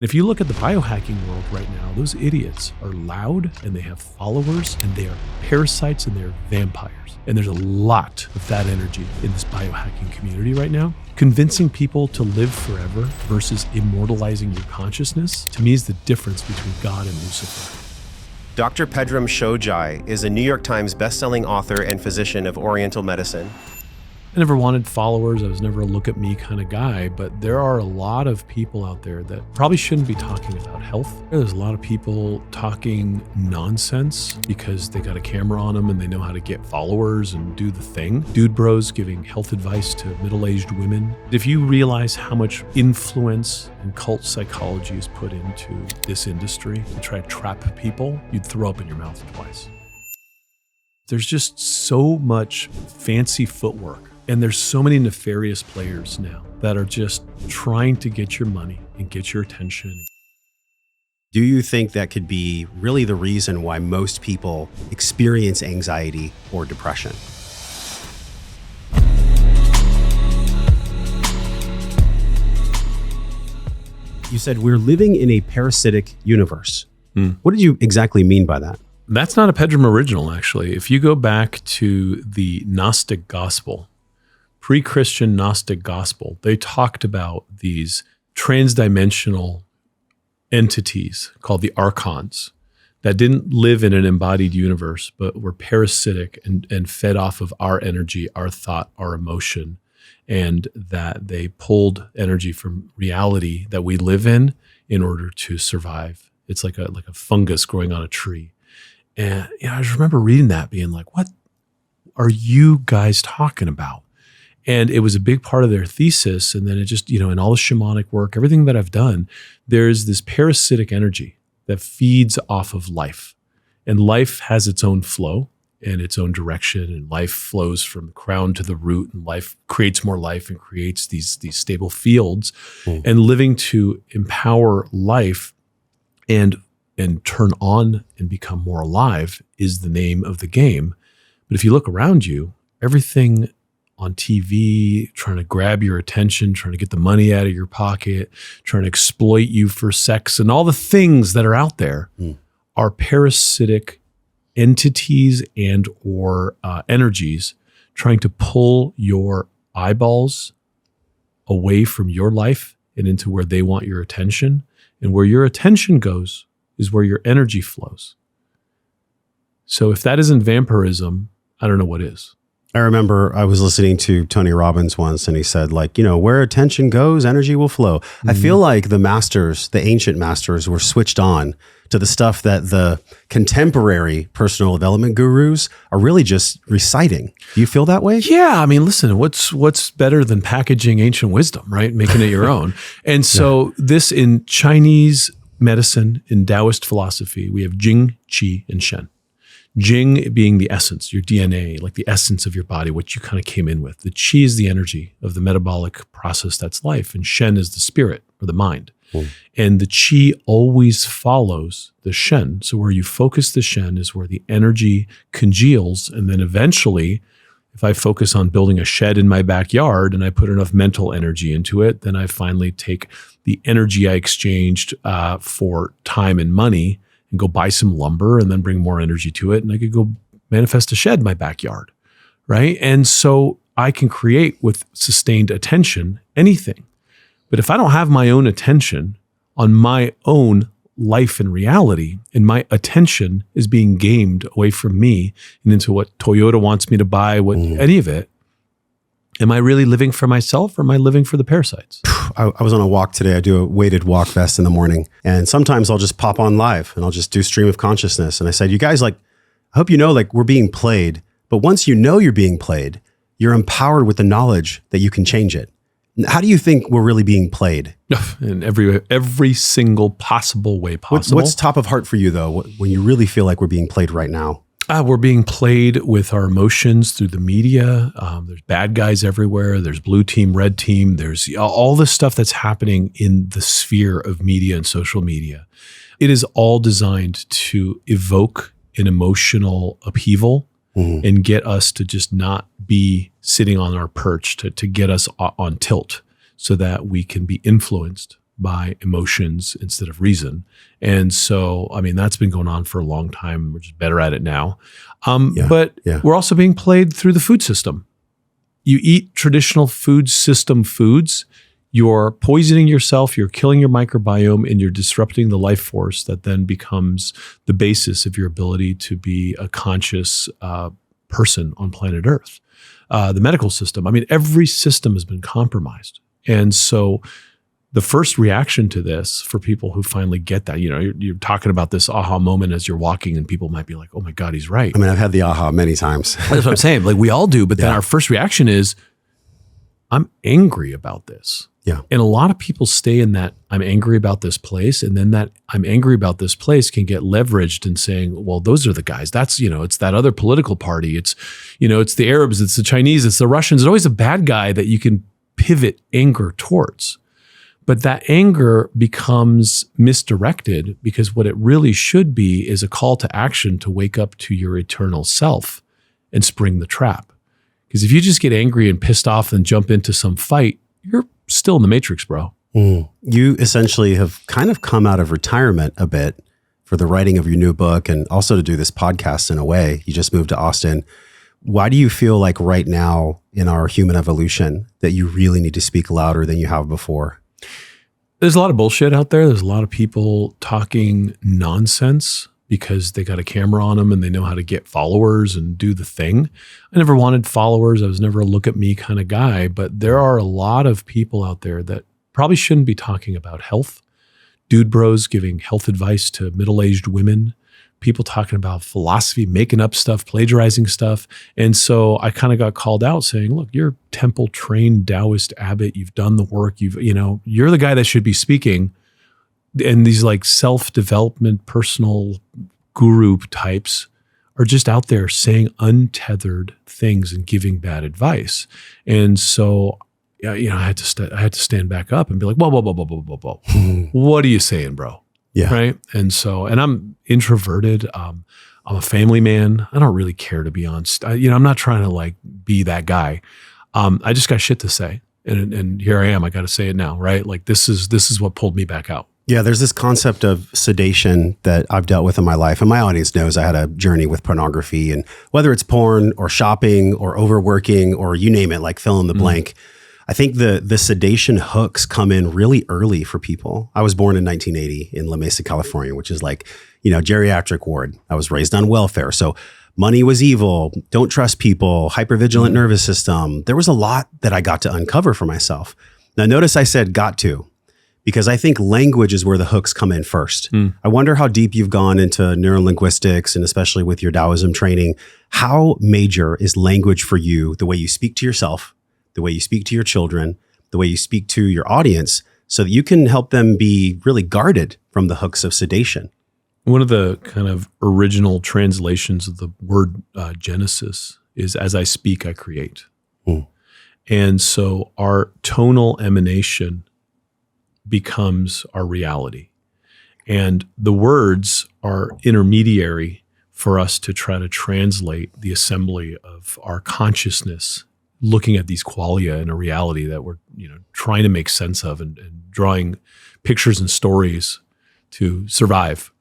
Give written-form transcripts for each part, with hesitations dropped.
If you look at the biohacking world right now, those idiots are loud and they have followers and they are parasites and they're vampires. And there's a lot of that energy in this biohacking community right now. Convincing people to live forever versus immortalizing your consciousness, to me, is the difference between God and Lucifer. Dr. Pedram Shojai is a New York Times bestselling author and physician of Oriental medicine. I never wanted followers. I was never a look at me kind of guy, but there are a lot of people out there that probably shouldn't be talking about health. There's a lot of people talking nonsense because they got a camera on them and they know how to get followers and do the thing. Dude bros giving health advice to middle-aged women. If you realize how much influence and cult psychology is put into this industry to try to trap people, you'd throw up in your mouth twice. There's just so much fancy footwork. And there's so many nefarious players now that are just trying to get your money and get your attention. Do you think that could be really the reason why most people experience anxiety or depression? You said we're living in a parasitic universe. What did you exactly mean by that? That's not a Pedram original, actually. If you go back to the Gnostic gospel, pre-Christian Gnostic gospel, they talked about these transdimensional entities called the archons that didn't live in an embodied universe, but were parasitic and fed off of our energy, our thought, our emotion, and that they pulled energy from reality that we live in order to survive. It's like a fungus growing on a tree. And I just remember reading that being like, what are you guys talking about? And it was a big part of their thesis. And then it just, in all the shamanic work, everything that I've done, there's this parasitic energy that feeds off of life. And life has its own flow and its own direction. And life flows from the crown to the root. And life creates more life and creates these stable fields. And living to empower life and turn on and become more alive is the name of the game. But if you look around you, everything on TV, trying to grab your attention, trying to get the money out of your pocket, trying to exploit you for sex, and all the things that are out there are parasitic entities and or energies trying to pull your eyeballs away from your life and into where they want your attention. And where your attention goes is where your energy flows. So if that isn't vampirism, I don't know what is. I remember I was listening to Tony Robbins once, and he said, where attention goes, energy will flow. I feel like the ancient masters were switched on to the stuff that the contemporary personal development gurus are really just reciting. Do you feel that way? Yeah. I mean, listen, what's better than packaging ancient wisdom, right? Making it your own. And so this in Chinese medicine, in Taoist philosophy, we have Jing, Qi, and Shen. Jing being the essence, your DNA, like the essence of your body, what you kind of came in with. The Qi is the energy of the metabolic process that's life, and Shen is the spirit or the mind. And the Qi always follows the Shen. So where you focus the Shen is where the energy congeals, and then eventually, if I focus on building a shed in my backyard and I put enough mental energy into it, then I finally take the energy I exchanged for time and money and go buy some lumber and then bring more energy to it. And I could go manifest a shed in my backyard, right? And so I can create with sustained attention anything. But if I don't have my own attention on my own life and reality, and my attention is being gamed away from me and into what Toyota wants me to buy, any of it, am I really living for myself or am I living for the parasites? I was on a walk today. I do a weighted walk vest in the morning. And sometimes I'll just pop on live and I'll just do stream of consciousness. And I said, you guys, I hope you know, we're being played. But once you know you're being played, you're empowered with the knowledge that you can change it. How do you think we're really being played? In every single possible way possible. What's top of heart for you, though, when you really feel like we're being played right now? We're being played with our emotions through the media. There's bad guys everywhere. There's blue team, red team. There's all this stuff that's happening in the sphere of media and social media. It is all designed to evoke an emotional upheaval and get us to just not be sitting on our perch, to get us on tilt so that we can be influenced by emotions instead of reason. And so, I mean, that's been going on for a long time. We're just better at it now. But we're also being played through the food system. You eat traditional food system foods, you're poisoning yourself, you're killing your microbiome, and you're disrupting the life force that then becomes the basis of your ability to be a conscious person on planet Earth. The medical system, I mean, every system has been compromised. And so the first reaction to this for people who finally get that, you're talking about this aha moment as you're walking and people might be like, oh my God, he's right. I mean, I've had the aha many times. That's what I'm saying. Like we all do. But then our first reaction is, I'm angry about this. Yeah. And a lot of people stay in that I'm angry about this place. And then that I'm angry about this place can get leveraged in saying, well, those are the guys. That's, it's that other political party. It's, it's the Arabs, it's the Chinese, it's the Russians. It's always a bad guy that you can pivot anger towards. But that anger becomes misdirected because what it really should be is a call to action to wake up to your eternal self and spring the trap. Because if you just get angry and pissed off and jump into some fight, you're still in the matrix, bro. You essentially have kind of come out of retirement a bit for the writing of your new book and also to do this podcast in a way. You just moved to Austin. Why do you feel like right now in our human evolution that you really need to speak louder than you have before? There's a lot of bullshit out there. There's a lot of people talking nonsense because they got a camera on them and they know how to get followers and do the thing. I never wanted followers. I was never a look at me kind of guy, but there are a lot of people out there that probably shouldn't be talking about health. Dude bros giving health advice to middle-aged women, people talking about philosophy, making up stuff, plagiarizing stuff. And so I kind of got called out saying, look, you're temple trained Taoist abbot. You've done the work. You're the guy that should be speaking. And these like self-development, personal guru types are just out there saying untethered things and giving bad advice. And so, I had to stand back up and be like, whoa. What are you saying, bro? Yeah. Right. And so, and I'm introverted. I'm a family man. I don't really care to be on, I'm not trying to like be that guy. I just got shit to say. And here I am. I got to say it now. Right. Like this is what pulled me back out. Yeah, there's this concept of sedation that I've dealt with in my life. And my audience knows I had a journey with pornography, and whether it's porn or shopping or overworking or you name it, like fill in the blank. I think the sedation hooks come in really early for people. I was born in 1980 in La Mesa, California, which is like, geriatric ward. I was raised on welfare. So money was evil, don't trust people, hypervigilant nervous system. There was a lot that I got to uncover for myself. Now, notice I said got to, because I think language is where the hooks come in first. I wonder how deep you've gone into neurolinguistics, and especially with your Taoism training. How major is language for you, the way you speak to yourself, the way you speak to your children, the way you speak to your audience, so that you can help them be really guarded from the hooks of sedation? One of the kind of original translations of the word Genesis is, as I speak, I create. And so our tonal emanation becomes our reality. And the words are intermediary for us to try to translate the assembly of our consciousness, looking at these qualia in a reality that we're trying to make sense of and drawing pictures and stories to survive.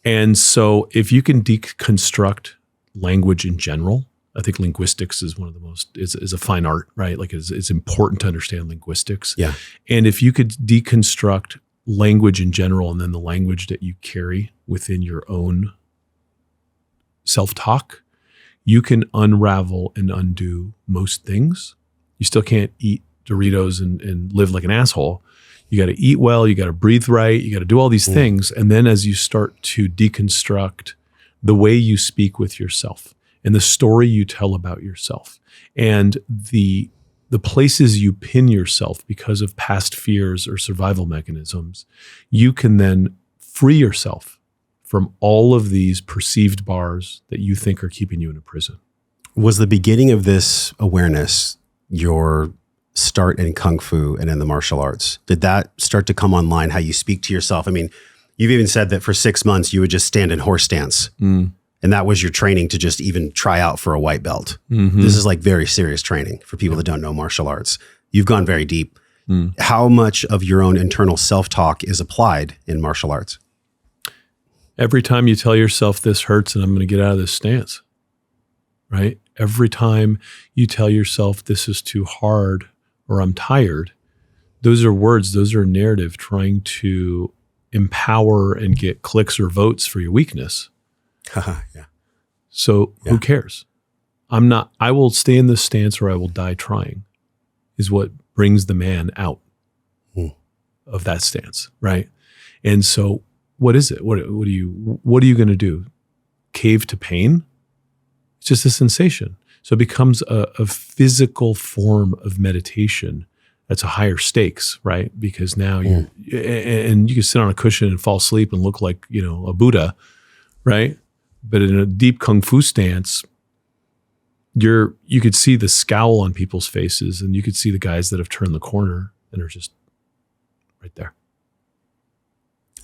And so if you can deconstruct language in general, I think linguistics is one of the most, is a fine art, right? Like it's important to understand linguistics. Yeah. And if you could deconstruct language in general and then the language that you carry within your own self-talk, you can unravel and undo most things. You still can't eat Doritos and live like an asshole. You got to eat well, you got to breathe right, you got to do all these things. And then as you start to deconstruct the way you speak with yourself, and the story you tell about yourself, and the places you pin yourself because of past fears or survival mechanisms, you can then free yourself from all of these perceived bars that you think are keeping you in a prison. Was the beginning of this awareness your start in Kung Fu and in the martial arts? Did that start to come online, how you speak to yourself? I mean, you've even said that for 6 months you would just stand in horse stance. And that was your training to just even try out for a white belt. This is like very serious training for people that don't know martial arts. You've gone very deep. How much of your own internal self-talk is applied in martial arts? Every time you tell yourself this hurts and I'm going to get out of this stance, right? Every time you tell yourself this is too hard or I'm tired, those are words, those are narrative trying to empower and get clicks or votes for your weakness. Yeah. So who cares? I will stay in this stance or I will die trying is what brings the man out of that stance, right? And so what is it? What are you going to do? Cave to pain? It's just a sensation. So it becomes a physical form of meditation that's a higher stakes, right? Because now you can sit on a cushion and fall asleep and look like, a Buddha, right? But in a deep Kung Fu stance, you could see the scowl on people's faces and you could see the guys that have turned the corner and are just right there.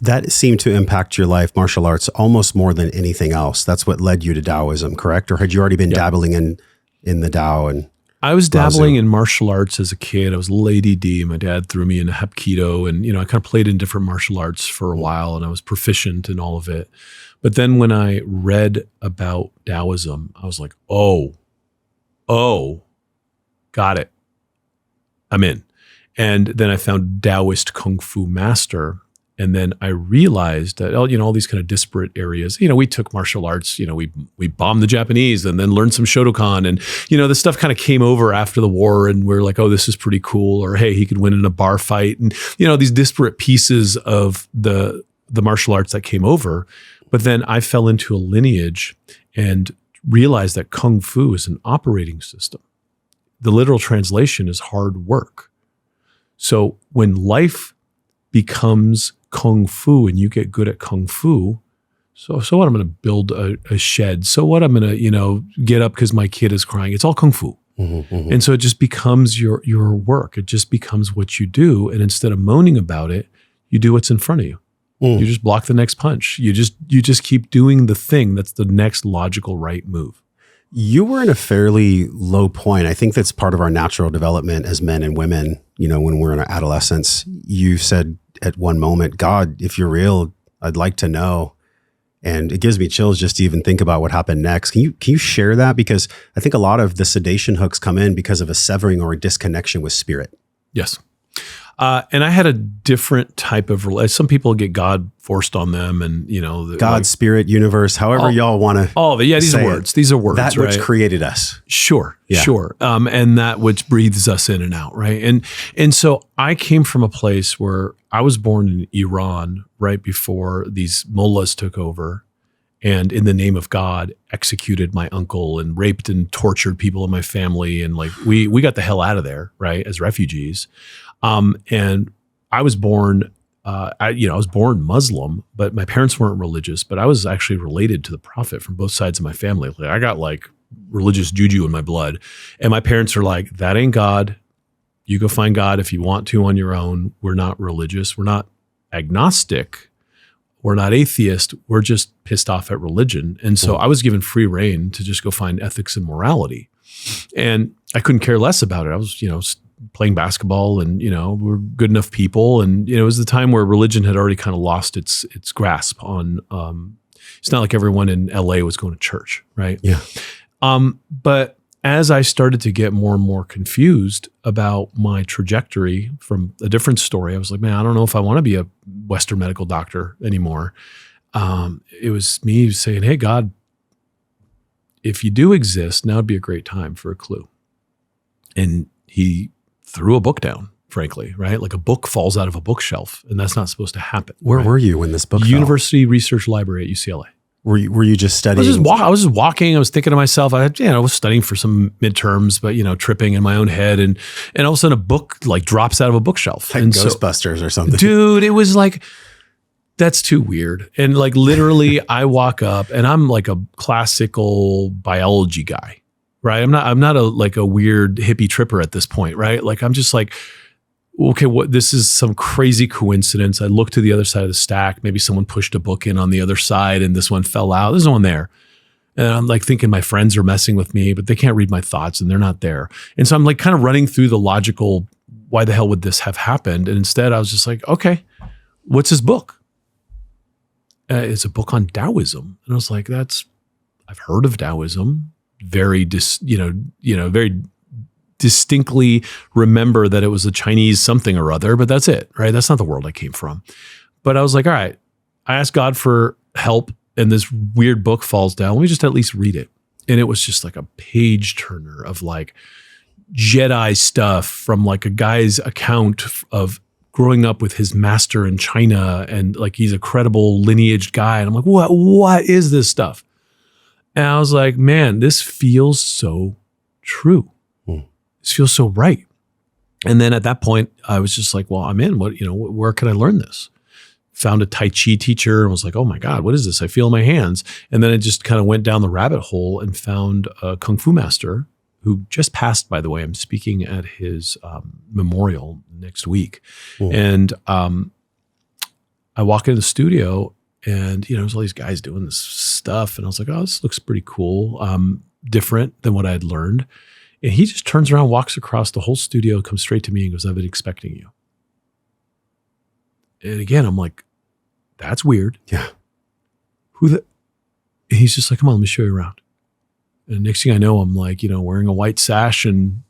That seemed to impact your life, martial arts, almost more than anything else. That's what led you to Taoism, correct? Or had you already been dabbling in the Tao? And I was dabbling in martial arts as a kid. I was Lady D. My dad threw me into Hapkido, and I kind of played in different martial arts for a while, and I was proficient in all of it. But then when I read about Taoism, I was like, oh, got it. I'm in. And then I found Taoist Kung Fu Master. And then I realized that, all these kind of disparate areas, we took martial arts, we bombed the Japanese and then learned some Shotokan. And, this stuff kind of came over after the war and we're like, oh, this is pretty cool. Or, hey, he could win in a bar fight. And, these disparate pieces of the martial arts that came over. But then I fell into a lineage and realized that Kung Fu is an operating system. The literal translation is hard work. So when life becomes Kung Fu and you get good at Kung Fu, so what? I'm going to build a shed. So what? I'm going to, get up because my kid is crying. It's all Kung Fu. And so it just becomes your work. It just becomes what you do. And instead of moaning about it, you do what's in front of you. You just block the next punch. You just keep doing the thing that's the next logical right move. You were in a fairly low point. I think that's part of our natural development as men and women. When we're in our adolescence, you said at one moment, God, if you're real, I'd like to know. And it gives me chills just to even think about what happened next. Can you share that? Because I think a lot of the sedation hooks come in because of a severing or a disconnection with spirit. Yes. And I had a different type of relationship. Some people get God forced on them and, God, spirit, universe, however y'all want to. All of it. Yeah, these are words. These are words, that which created us. Sure, sure. And that which breathes us in and out, right? And so I came from a place where I was born in Iran right before these mullahs took over and in the name of God executed my uncle and raped and tortured people in my family. And we got the hell out of there, right, as refugees. And I was born, I was born Muslim, but my parents weren't religious, but I was actually related to the Prophet from both sides of my family. I got religious juju in my blood. And my parents are like, that ain't God. You go find God if you want to on your own. We're not religious. We're not agnostic. We're not atheist. We're just pissed off at religion. And so I was given free reign to just go find ethics and morality. And I couldn't care less about it. I was, playing basketball and, we're good enough people. And, it was the time where religion had already kind of lost its grasp on, it's not like everyone in LA was going to church. Right. Yeah. But as I started to get more and more confused about my trajectory from a different story, I was like, man, I don't know if I want to be a Western medical doctor anymore. It was me saying, hey, God, if you do exist, now would be a great time for a clue. And he threw a book down, frankly, right? Like a book falls out of a bookshelf, and that's not supposed to happen. Where were you when this book fell? University Research Library at UCLA. Were you just studying? I was just walking. I was thinking to myself, I was studying for some midterms, but, tripping in my own head. And all of a sudden a book drops out of a bookshelf. Like Ghostbusters or something. Dude, it was like, that's too weird. And literally I walk up and I'm like a classical biology guy. Right. I'm not a weird hippie tripper at this point. Right. I'm just like, okay, this is some crazy coincidence. I look to the other side of the stack. Maybe someone pushed a book in on the other side and this one fell out. There's no one there. And I'm thinking my friends are messing with me, but they can't read my thoughts and they're not there. And so I'm kind of running through the logical why the hell would this have happened? And instead I was just like, okay, what's his book? It's a book on Taoism. And I was like, I've heard of Taoism, very very distinctly remember that it was a Chinese something or other, but that's it, right? That's not the world I came from. But I was like, all right, I asked God for help and this weird book falls down. Let me just at least read it. And it was just like a page turner of like Jedi stuff from like a guy's account of growing up with his master in China. And like, he's a credible lineaged guy. And I'm like, what is this stuff? And I was like, man, this feels so true. This feels so right. And then at that point, I was just like, well, I'm in. Where can I learn this? Found a Tai Chi teacher and was like, oh my God, what is this? I feel my hands. And then I just kind of went down the rabbit hole and found a Kung Fu master who just passed, by the way. I'm speaking at his memorial next week. And I walk into the studio and, there's all these guys doing this stuff. And I was like, oh, this looks pretty cool. Different than what I had learned. And he just turns around, walks across the whole studio, comes straight to me and goes, I've been expecting you. And again, I'm like, that's weird. Yeah. And he's just like, come on, let me show you around. And next thing I know, I'm like, wearing a white sash and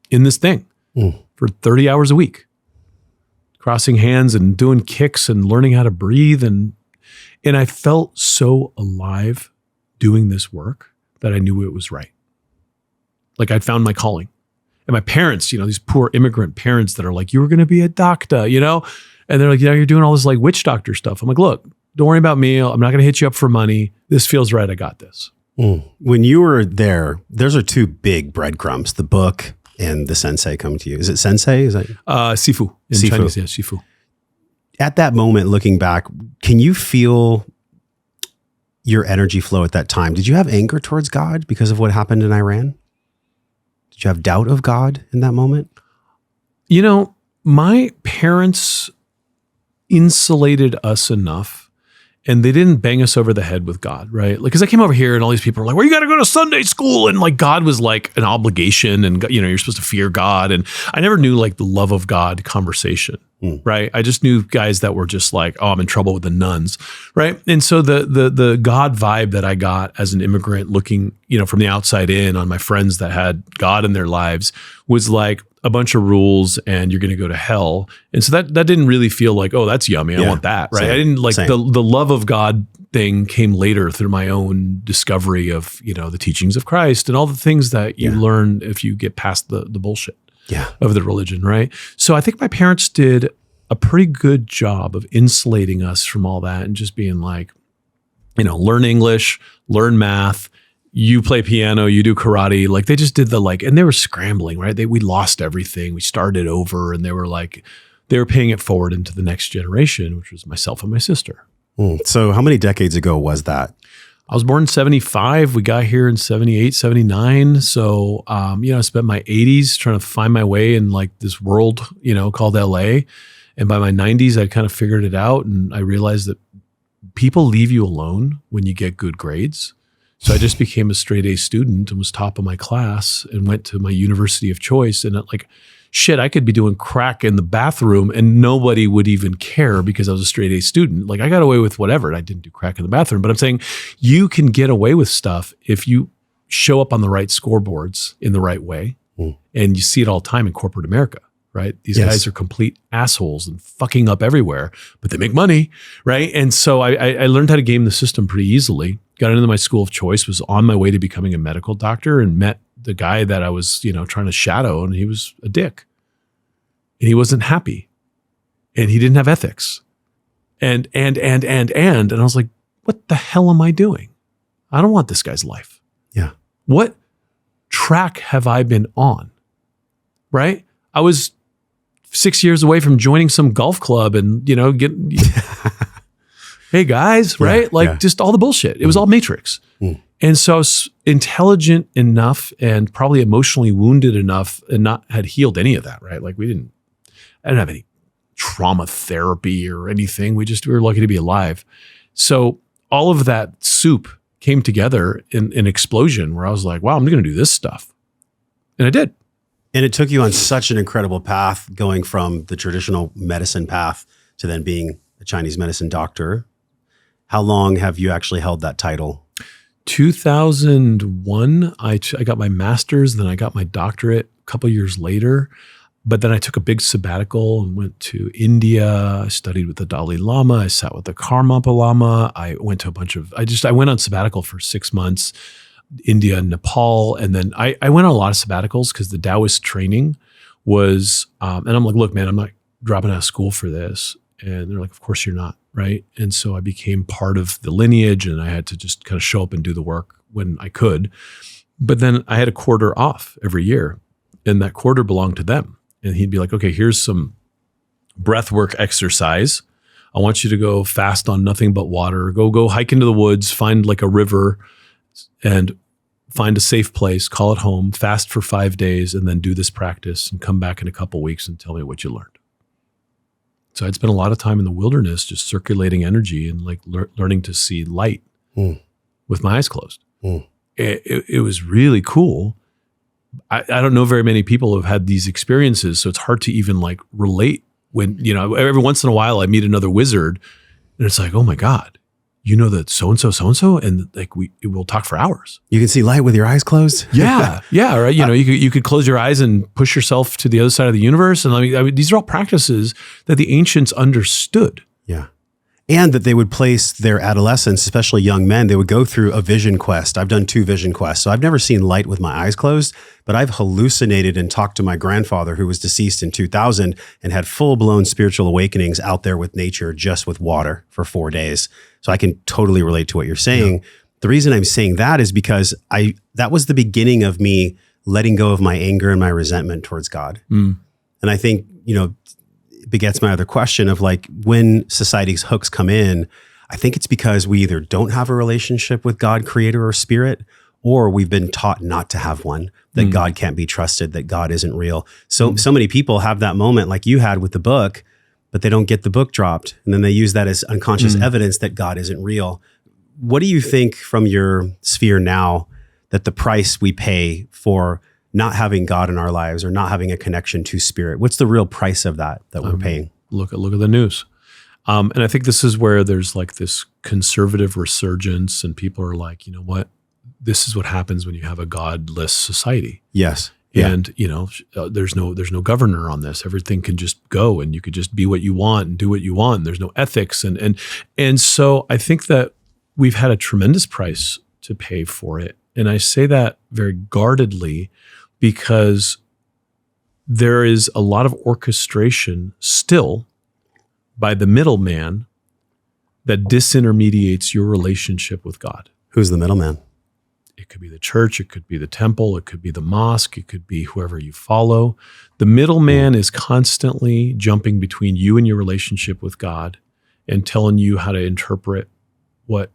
in this thing for 30 hours a week, crossing hands and doing kicks and learning how to breathe. And I felt so alive doing this work that I knew it was right. Like I'd found my calling. And my parents, these poor immigrant parents that are like, you were going to be a doctor, and they're like, you're doing all this like witch doctor stuff. I'm like, look, don't worry about me. I'm not going to hit you up for money. This feels right. I got this. When you were there, those are two big breadcrumbs, the book and the sensei coming to you. Is it sensei? Is that Sifu in Sifu. Chinese? Yeah, Sifu. At that moment, looking back, can you feel your energy flow at that time? Did you have anger towards God because of what happened in Iran? Did you have doubt of God in that moment? My parents insulated us enough and they didn't bang us over the head with God, right? Like, cause I came over here and all these people were like, well, you got to go to Sunday school. And like, God was like an obligation and, you're supposed to fear God. And I never knew like the love of God conversation, right? I just knew guys that were just like, oh, I'm in trouble with the nuns, right? And so the God vibe that I got as an immigrant looking, from the outside in on my friends that had God in their lives was like a bunch of rules and you're going to go to hell. And so that didn't really feel like, oh, that's yummy. I want that, right? Same. I didn't like Same. the love of God thing came later through my own discovery of, the teachings of Christ and all the things that you learn if you get past the bullshit of the religion, right? So I think my parents did a pretty good job of insulating us from all that and just being like, learn English, learn math, you play piano, you do karate. Like they just did and they were scrambling, right? We lost everything. We started over and they were paying it forward into the next generation, which was myself and my sister. So how many decades ago was that? I was born in 75. We got here in 78, 79. So, I spent my 80s trying to find my way in like this world, called LA. And by my 90s, I kind of figured it out. And I realized that people leave you alone when you get good grades. So I just became a straight A student and was top of my class and went to my university of choice. And I could be doing crack in the bathroom and nobody would even care because I was a straight A student. Like I got away with whatever. And I didn't do crack in the bathroom, but I'm saying you can get away with stuff if you show up on the right scoreboards in the right way. And you see it all the time in corporate America, right? These guys are complete assholes and fucking up everywhere, but they make money, right? And so I learned how to game the system pretty easily. Got into my school of choice, was on my way to becoming a medical doctor and met the guy that I was, trying to shadow, and he was a dick. And he wasn't happy. And he didn't have ethics. And I was like, what the hell am I doing? I don't want this guy's life. Yeah. What track have I been on? Right? I was 6 years away from joining some golf club and, getting, hey guys, right? Just all the bullshit. It was all Matrix. And so I was intelligent enough and probably emotionally wounded enough and not had healed any of that, right? Like I didn't have any trauma therapy or anything. We were lucky to be alive. So all of that soup came together in an explosion where I was like, wow, I'm going to do this stuff. And I did. And it took you on such an incredible path, going from the traditional medicine path to then being a Chinese medicine doctor. How long have you actually held that title? 2001, I got my master's, then I got my doctorate a couple years later. But then I took a big sabbatical and went to India. I studied with the Dalai Lama. I sat with the Karmapa Lama. I went to I went on sabbatical for 6 months, India and Nepal. And then I went on a lot of sabbaticals because the Taoist training was, and I'm like, look, man, I'm not dropping out of school for this. And they're like, of course you're not, right? And so I became part of the lineage, and I had to just kind of show up and do the work when I could. But then I had a quarter off every year, and that quarter belonged to them. And he'd be like, okay, here's some breath work exercise. I want you to go fast on nothing but water. Go hike into the woods, find like a river and find a safe place, call it home, fast for 5 days, and then do this practice and come back in a couple weeks and tell me what you learned. So I'd spent a lot of time in the wilderness just circulating energy and like learning to see light with my eyes closed. It was really cool. I don't know very many people who have had these experiences, so it's hard to even like relate when, every once in a while I meet another wizard and it's like, oh my God, you know that so-and-so, and like we'll talk for hours. You can see light with your eyes closed? Yeah. Yeah. Right. You could close your eyes and push yourself to the other side of the universe. And I mean, these are all practices that the ancients understood. Yeah. And that they would place their adolescents, especially young men, they would go through a vision quest. I've done 2 vision quests. So I've never seen light with my eyes closed, but I've hallucinated and talked to my grandfather, who was deceased in 2000 and had full-blown spiritual awakenings out there with nature, just with water for 4 days. So I can totally relate to what you're saying. Yeah. The reason I'm saying that is because that was the beginning of me letting go of my anger and my resentment towards God. And I think, begets my other question of like, when society's hooks come in, I think it's because we either don't have a relationship with God, creator or spirit, or we've been taught not to have one, that God can't be trusted, that God isn't real. So many people have that moment like you had with the book, but they don't get the book dropped. And then they use that as unconscious evidence that God isn't real. What do you think from your sphere now that the price we pay for not having God in our lives or not having a connection to spirit? What's the real price of that we're paying? Look at the news. And I think this is where there's like this conservative resurgence, and people are like, you know what? This is what happens when you have a godless society. Yes. And, there's no governor on this. Everything can just go, and you could just be what you want and do what you want. There's no ethics. And so I think that we've had a tremendous price to pay for it. And I say that very guardedly, because there is a lot of orchestration still by the middleman that disintermediates your relationship with God. Who's the middleman? It could be the church, it could be the temple, it could be the mosque, it could be whoever you follow. The middleman is constantly jumping between you and your relationship with God and telling you how to interpret what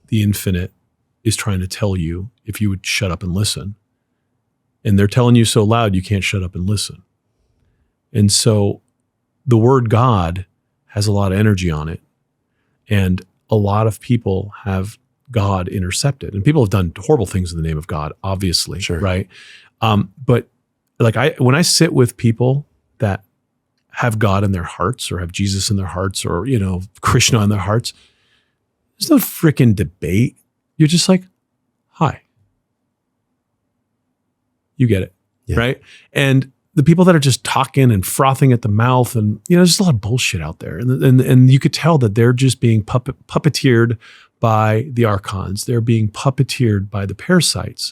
the infinite is trying to tell you if you would shut up and listen. And they're telling you so loud you can't shut up and listen. And so the word God has a lot of energy on it. And a lot of people have God intercepted. And people have done horrible things in the name of God, obviously, sure. Right? But like when I sit with people that have God in their hearts, or have Jesus in their hearts, or, Krishna in their hearts, there's no freaking debate. You're just like, hi. You get it, right? And the people that are just talking and frothing at the mouth, and there's just a lot of bullshit out there, and you could tell that they're just being puppeteered by the archons. They're being puppeteered by the parasites,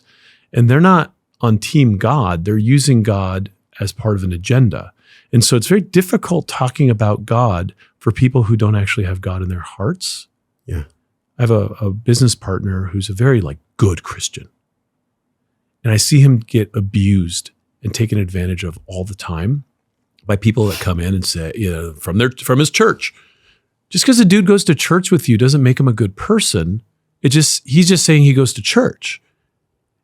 and they're not on team God. They're using God as part of an agenda, and so it's very difficult talking about God for people who don't actually have God in their hearts. Yeah, I have a business partner who's a very good Christian. And I see him get abused and taken advantage of all the time by people that come in and say, from his church. Just because a dude goes to church with you doesn't make him a good person. He's just saying he goes to church.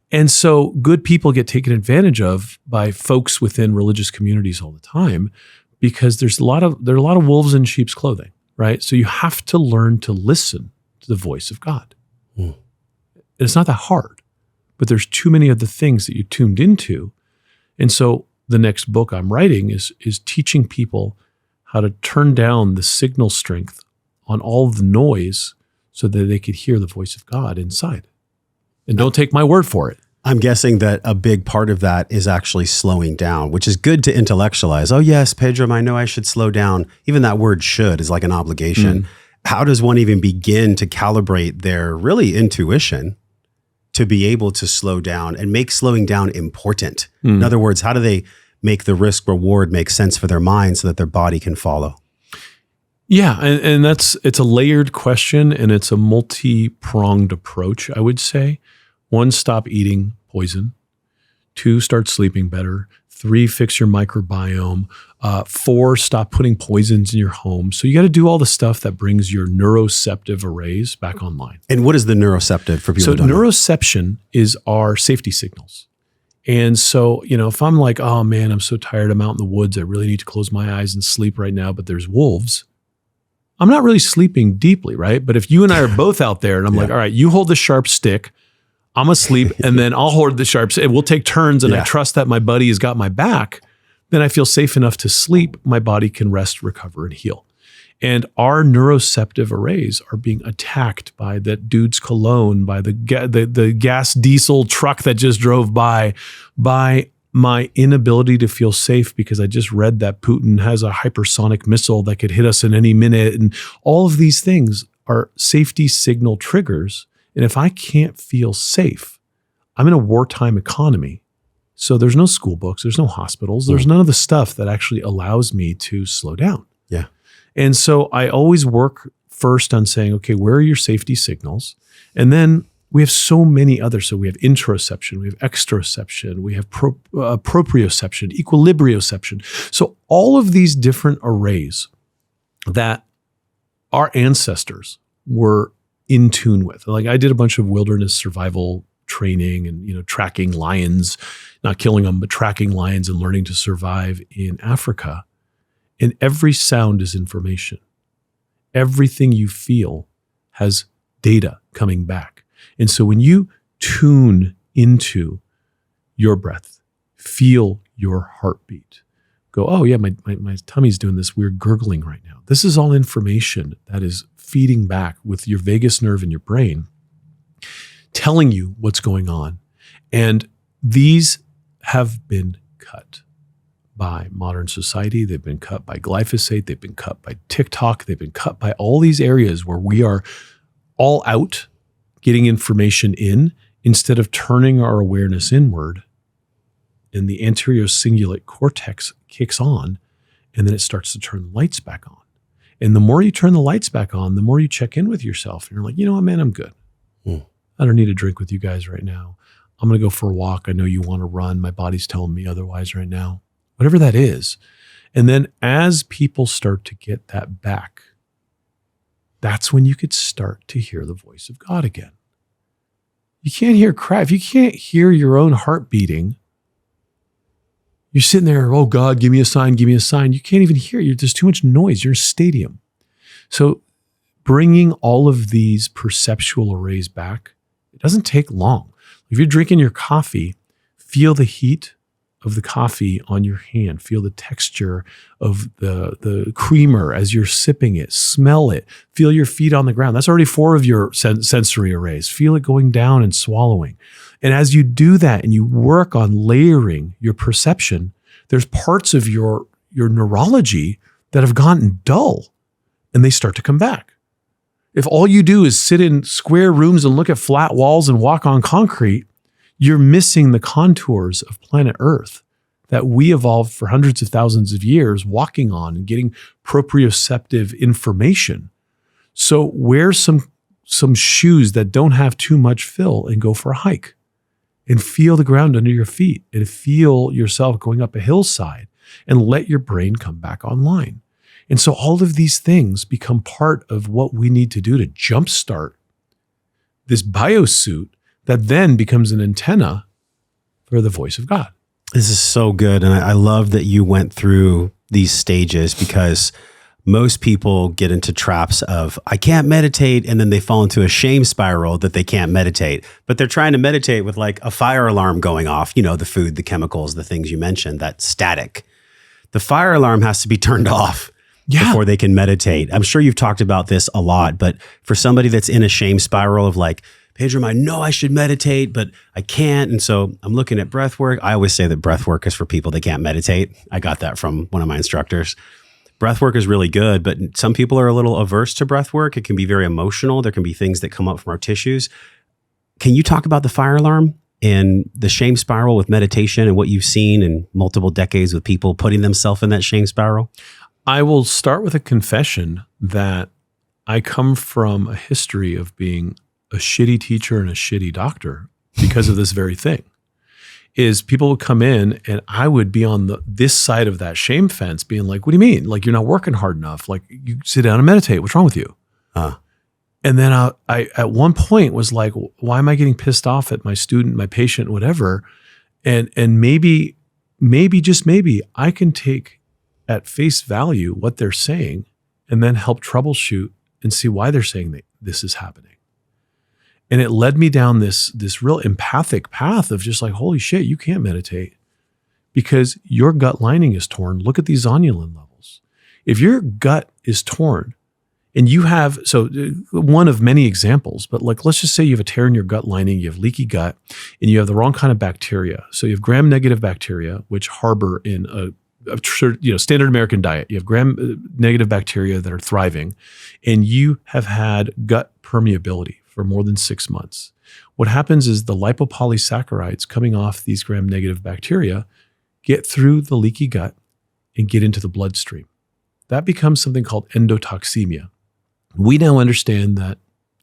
And so good people get taken advantage of by folks within religious communities all the time, because there are a lot of wolves in sheep's clothing, right? So you have to learn to listen to the voice of God. And it's not that hard. But there's too many of the things that you tuned into. And so the next book I'm writing is teaching people how to turn down the signal strength on all of the noise so that they could hear the voice of God inside. And don't take my word for it. I'm guessing that a big part of that is actually slowing down, which is good to intellectualize. Oh, yes, Pedram, I know I should slow down. Even that word should is like an obligation. How does one even begin to calibrate their really intuition to be able to slow down and make slowing down important? In other words, how do they make the risk reward make sense for their mind so that their body can follow? Yeah, and it's a layered question, and it's a multi-pronged approach, I would say. 1, stop eating poison. 2, start sleeping better. 3, fix your microbiome. 4, stop putting poisons in your home. So you got to do all the stuff that brings your neuroceptive arrays back online. And what is the neuroceptive for people So who don't know? neuroception is our safety signals. And so, if I'm like, oh man, I'm so tired, I'm out in the woods, I really need to close my eyes and sleep right now, but there's wolves, I'm not really sleeping deeply, right? But if you and I are both out there and I'm like, all right, you hold the sharp stick, I'm asleep, and then I'll hold the sharp stick, and we'll take turns, and I trust that my buddy has got my back, then I feel safe enough to sleep, my body can rest, recover, and heal. And our neuroceptive arrays are being attacked by that dude's cologne, by the gas diesel truck that just drove by my inability to feel safe because I just read that Putin has a hypersonic missile that could hit us in any minute. And all of these things are safety signal triggers. And if I can't feel safe, I'm in a wartime economy. So there's no school books, there's no hospitals, there's none of the stuff that actually allows me to slow down. Yeah. And so I always work first on saying, okay, where are your safety signals? And then we have so many others. So we have interoception, we have exteroception, we have proprioception, equilibrioception. So all of these different arrays that our ancestors were in tune with. Like I did a bunch of wilderness survival training and, tracking lions, not killing them, but tracking lions and learning to survive in Africa. And every sound is information. Everything you feel has data coming back. And so when you tune into your breath, feel your heartbeat, go, oh yeah, my tummy's doing this weird gurgling right now. This is all information that is feeding back with your vagus nerve in your brain, telling you what's going on. And these have been cut by modern society. They've been cut by glyphosate. They've been cut by TikTok. They've been cut by all these areas where we are all out getting information in instead of turning our awareness inward. And the anterior cingulate cortex kicks on, and then it starts to turn the lights back on. And the more you turn the lights back on, the more you check in with yourself. And you're like, you know what, man, I'm good. I don't need a drink with you guys right now. I'm going to go for a walk. I know you want to run. My body's telling me otherwise right now. Whatever that is. And then as people start to get that back, that's when you could start to hear the voice of God again. You can't hear crap. If you can't hear your own heart beating, you're sitting there, oh God, give me a sign, give me a sign. You can't even hear it. There's too much noise. You're in a stadium. So bringing all of these perceptual arrays back, it doesn't take long. If you're drinking your coffee, feel the heat of the coffee on your hand. Feel the texture of the creamer as you're sipping it. Smell it. Feel your feet on the ground. That's already 4 of your sensory arrays. Feel it going down and swallowing. And as you do that and you work on layering your perception, there's parts of your neurology that have gotten dull and they start to come back. If all you do is sit in square rooms and look at flat walls and walk on concrete, you're missing the contours of planet Earth that we evolved for hundreds of thousands of years walking on and getting proprioceptive information. So wear some shoes that don't have too much fill and go for a hike and feel the ground under your feet and feel yourself going up a hillside and let your brain come back online. And so all of these things become part of what we need to do to jumpstart this biosuit that then becomes an antenna for the voice of God. This is so good. And I love that you went through these stages because most people get into traps of, I can't meditate. And then they fall into a shame spiral that they can't meditate, but they're trying to meditate with like a fire alarm going off, the food, the chemicals, the things you mentioned, that static. The fire alarm has to be turned off before they can meditate. I'm sure you've talked about this a lot, but for somebody that's in a shame spiral of like, Pedram, I know I should meditate, but I can't. And so I'm looking at breath work. I always say that breath work is for people that can't meditate. I got that from one of my instructors. Breath work is really good, but some people are a little averse to breath work. It can be very emotional. There can be things that come up from our tissues. Can you talk about the fire alarm and the shame spiral with meditation and what you've seen in multiple decades with people putting themselves in that shame spiral? I will start with a confession that I come from a history of being a shitty teacher and a shitty doctor because of this very thing. Is people would come in and I would be on this side of that shame fence being like, what do you mean? Like, you're not working hard enough. Like, you sit down and meditate. What's wrong with you? And then I at one point was like, why am I getting pissed off at my student, my patient, whatever? And maybe just maybe I can take at face value what they're saying and then help troubleshoot and see why they're saying that this is happening. And it led me down this real empathic path of just like, holy shit, you can't meditate because your gut lining is torn. Look at these zonulin levels. If your gut is torn and you have, so one of many examples, but like, let's just say you have a tear in your gut lining, you have leaky gut, and you have the wrong kind of bacteria. So you have gram-negative bacteria, which harbor in a standard American diet. You have gram-negative bacteria that are thriving, and you have had gut permeability for more than 6 months. What happens is the lipopolysaccharides coming off these gram-negative bacteria get through the leaky gut and get into the bloodstream. That becomes something called endotoxemia. We now understand that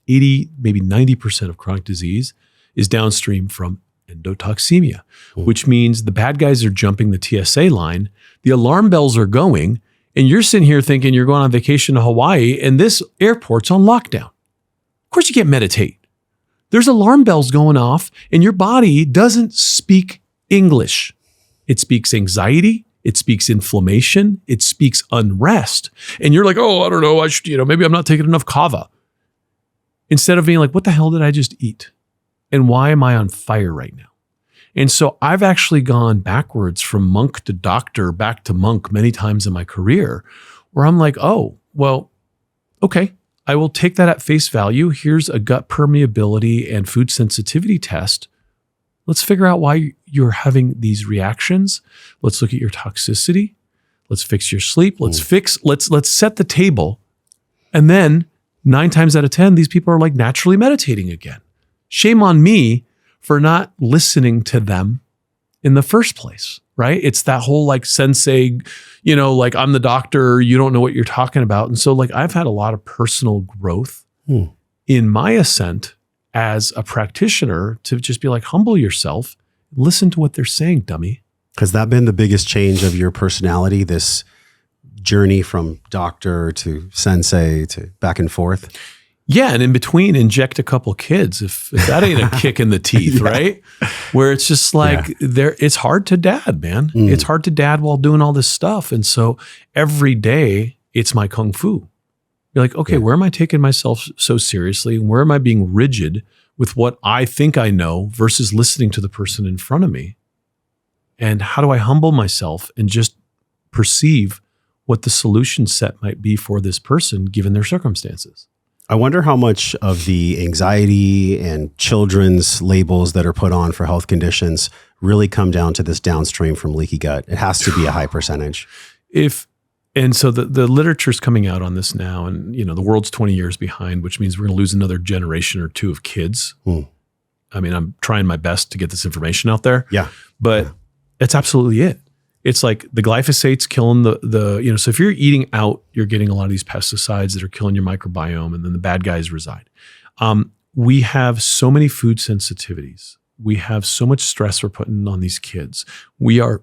80, maybe 90% of chronic disease is downstream from endotoxemia, which means the bad guys are jumping the TSA line, the alarm bells are going, and you're sitting here thinking you're going on vacation to Hawaii and this airport's on lockdown. Of course you can't meditate. There's alarm bells going off and your body doesn't speak English. It speaks anxiety. It speaks inflammation. It speaks unrest. And you're like, oh, I don't know. I should, maybe I'm not taking enough kava. Instead of being like, what the hell did I just eat? And why am I on fire right now? And so I've actually gone backwards from monk to doctor, back to monk many times in my career where I'm like, oh, well, okay. I will take that at face value. Here's a gut permeability and food sensitivity test. Let's figure out why you're having these reactions. Let's look at your toxicity. Let's fix your sleep. Let's set the table. And then 9 times out of 10, these people are like naturally meditating again. Shame on me for not listening to them in the first place, right? It's that whole like sensei, like I'm the doctor, you don't know what you're talking about. And so like I've had a lot of personal growth in my ascent as a practitioner to just be like, humble yourself, listen to what they're saying, dummy. Has that been the biggest change of your personality, this journey from doctor to sensei to back and forth? Yeah, and in between, inject a couple kids if that ain't a kick in the teeth, right? Where it's just like it's hard to dad, man. It's hard to dad while doing all this stuff. And so every day it's my kung fu. You're like, okay, where am I taking myself so seriously? And where am I being rigid with what I think I know versus listening to the person in front of me? And how do I humble myself and just perceive what the solution set might be for this person given their circumstances? I wonder how much of the anxiety and children's labels that are put on for health conditions really come down to this downstream from leaky gut. It has to be a high percentage. And so the literature's coming out on this now, and the world's 20 years behind, which means we're going to lose another generation or two of kids. I mean, I'm trying my best to get this information out there. But that's absolutely it. It's like the glyphosate's killing so if you're eating out, you're getting a lot of these pesticides that are killing your microbiome, and then the bad guys reside. We have so many food sensitivities. We have so much stress we're putting on these kids. We are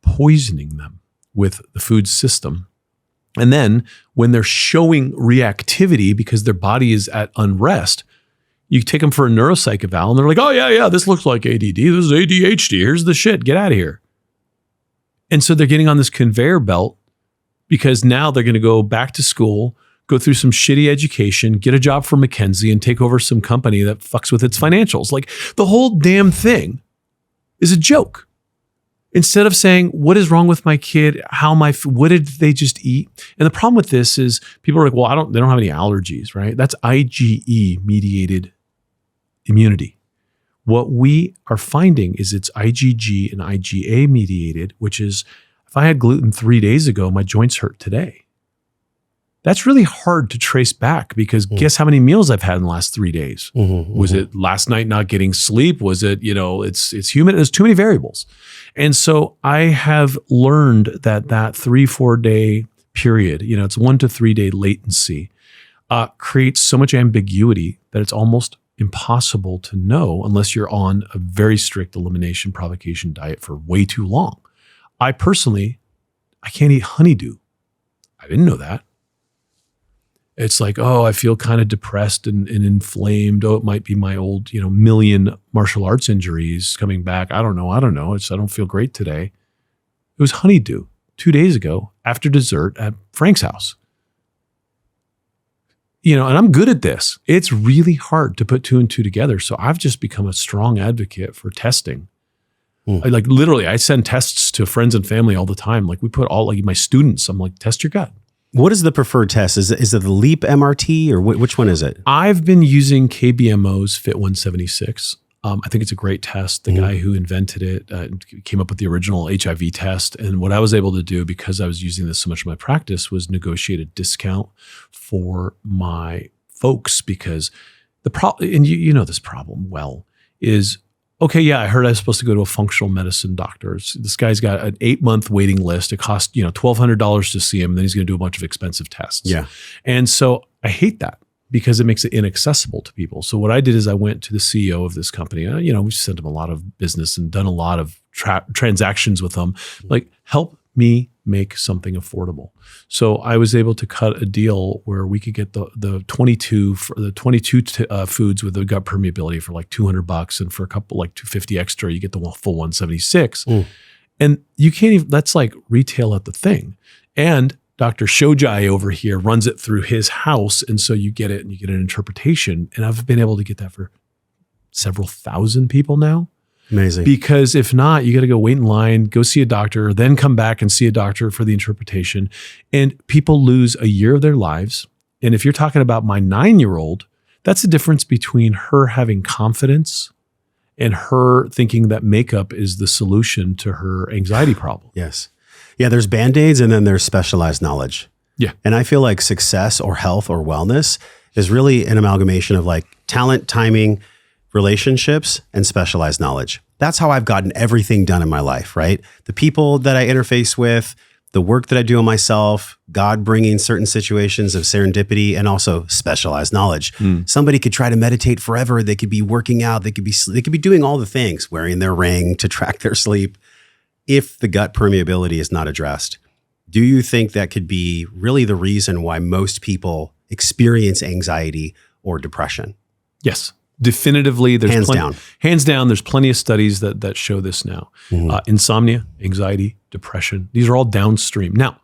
poisoning them with the food system. And then when they're showing reactivity because their body is at unrest, you take them for a neuropsych eval and they're like, oh yeah, this looks like ADD. This is ADHD. Here's the shit. Get out of here. And so they're getting on this conveyor belt because now they're going to go back to school, go through some shitty education, get a job for McKinsey, and take over some company that fucks with its financials. Like, the whole damn thing is a joke. Instead of saying, what is wrong with my kid? What did they just eat? And the problem with this is people are like, well, they don't have any allergies, right? That's IgE mediated immunity. What we are finding is it's IgG and IgA mediated, which is, if I had gluten 3 days ago, my joints hurt today. That's really hard to trace back, because guess how many meals I've had in the last 3 days? Was it last night not getting sleep? Was it, it's human. There's too many variables. And so I have learned that 3-4 day period, it's 1 to 3 day latency, creates so much ambiguity that it's almost impossible to know unless you're on a very strict elimination provocation diet for way too long. I personally can't eat honeydew. I didn't know that. It's like, oh, I feel kind of depressed and inflamed. Oh, it might be my old, million martial arts injuries coming back. I don't know. I don't feel great today. It was honeydew 2 days ago after dessert at Frank's house. And I'm good at this. It's really hard to put 2 and 2 together. So I've just become a strong advocate for testing. Literally, I send tests to friends and family all the time. Like, we put my students, I'm like, test your gut. What is the preferred test? Is it the LEAP MRT, or which one is it? I've been using KBMO's Fit 176. I think it's a great test. The guy who invented it came up with the original HIV test. And what I was able to do, because I was using this so much in my practice, was negotiate a discount for my folks, because the problem, and you know this problem well, is, okay, yeah, I heard I was supposed to go to a functional medicine doctor. This guy's got an 8-month waiting list. It costs, $1,200 to see him. Then he's going to do a bunch of expensive tests. Yeah. And so I hate that, because it makes it inaccessible to people. So what I did is I went to the CEO of this company. We sent him a lot of business and done a lot of transactions with them. Like, help me make something affordable. So I was able to cut a deal where we could get the 22 foods with the gut permeability for like $200, and for a couple, like $250 extra, you get the full 176. And you can't even, that's like retail at the thing. And Dr. Shojai over here runs it through his house. And so you get it, and you get an interpretation. And I've been able to get that for several thousand people now. Amazing. Because if not, you got to go wait in line, go see a doctor, then come back and see a doctor for the interpretation. And people lose a year of their lives. And if you're talking about my 9-year-old, that's the difference between her having confidence and her thinking that makeup is the solution to her anxiety problem. Yes. Yeah, there's Band-Aids, and then there's specialized knowledge. Yeah. And I feel like success or health or wellness is really an amalgamation of like talent, timing, relationships, and specialized knowledge. That's how I've gotten everything done in my life, right? The people that I interface with, the work that I do on myself, God bringing certain situations of serendipity, and also specialized knowledge. Somebody could try to meditate forever. They could be working out. They could be doing all the things, wearing their ring to track their sleep. If the gut permeability is not addressed, do you think that could be really the reason why most people experience anxiety or depression? Yes. Definitively, there's hands down. There's plenty of studies that show this now. Insomnia, anxiety, depression, these are all downstream. Now,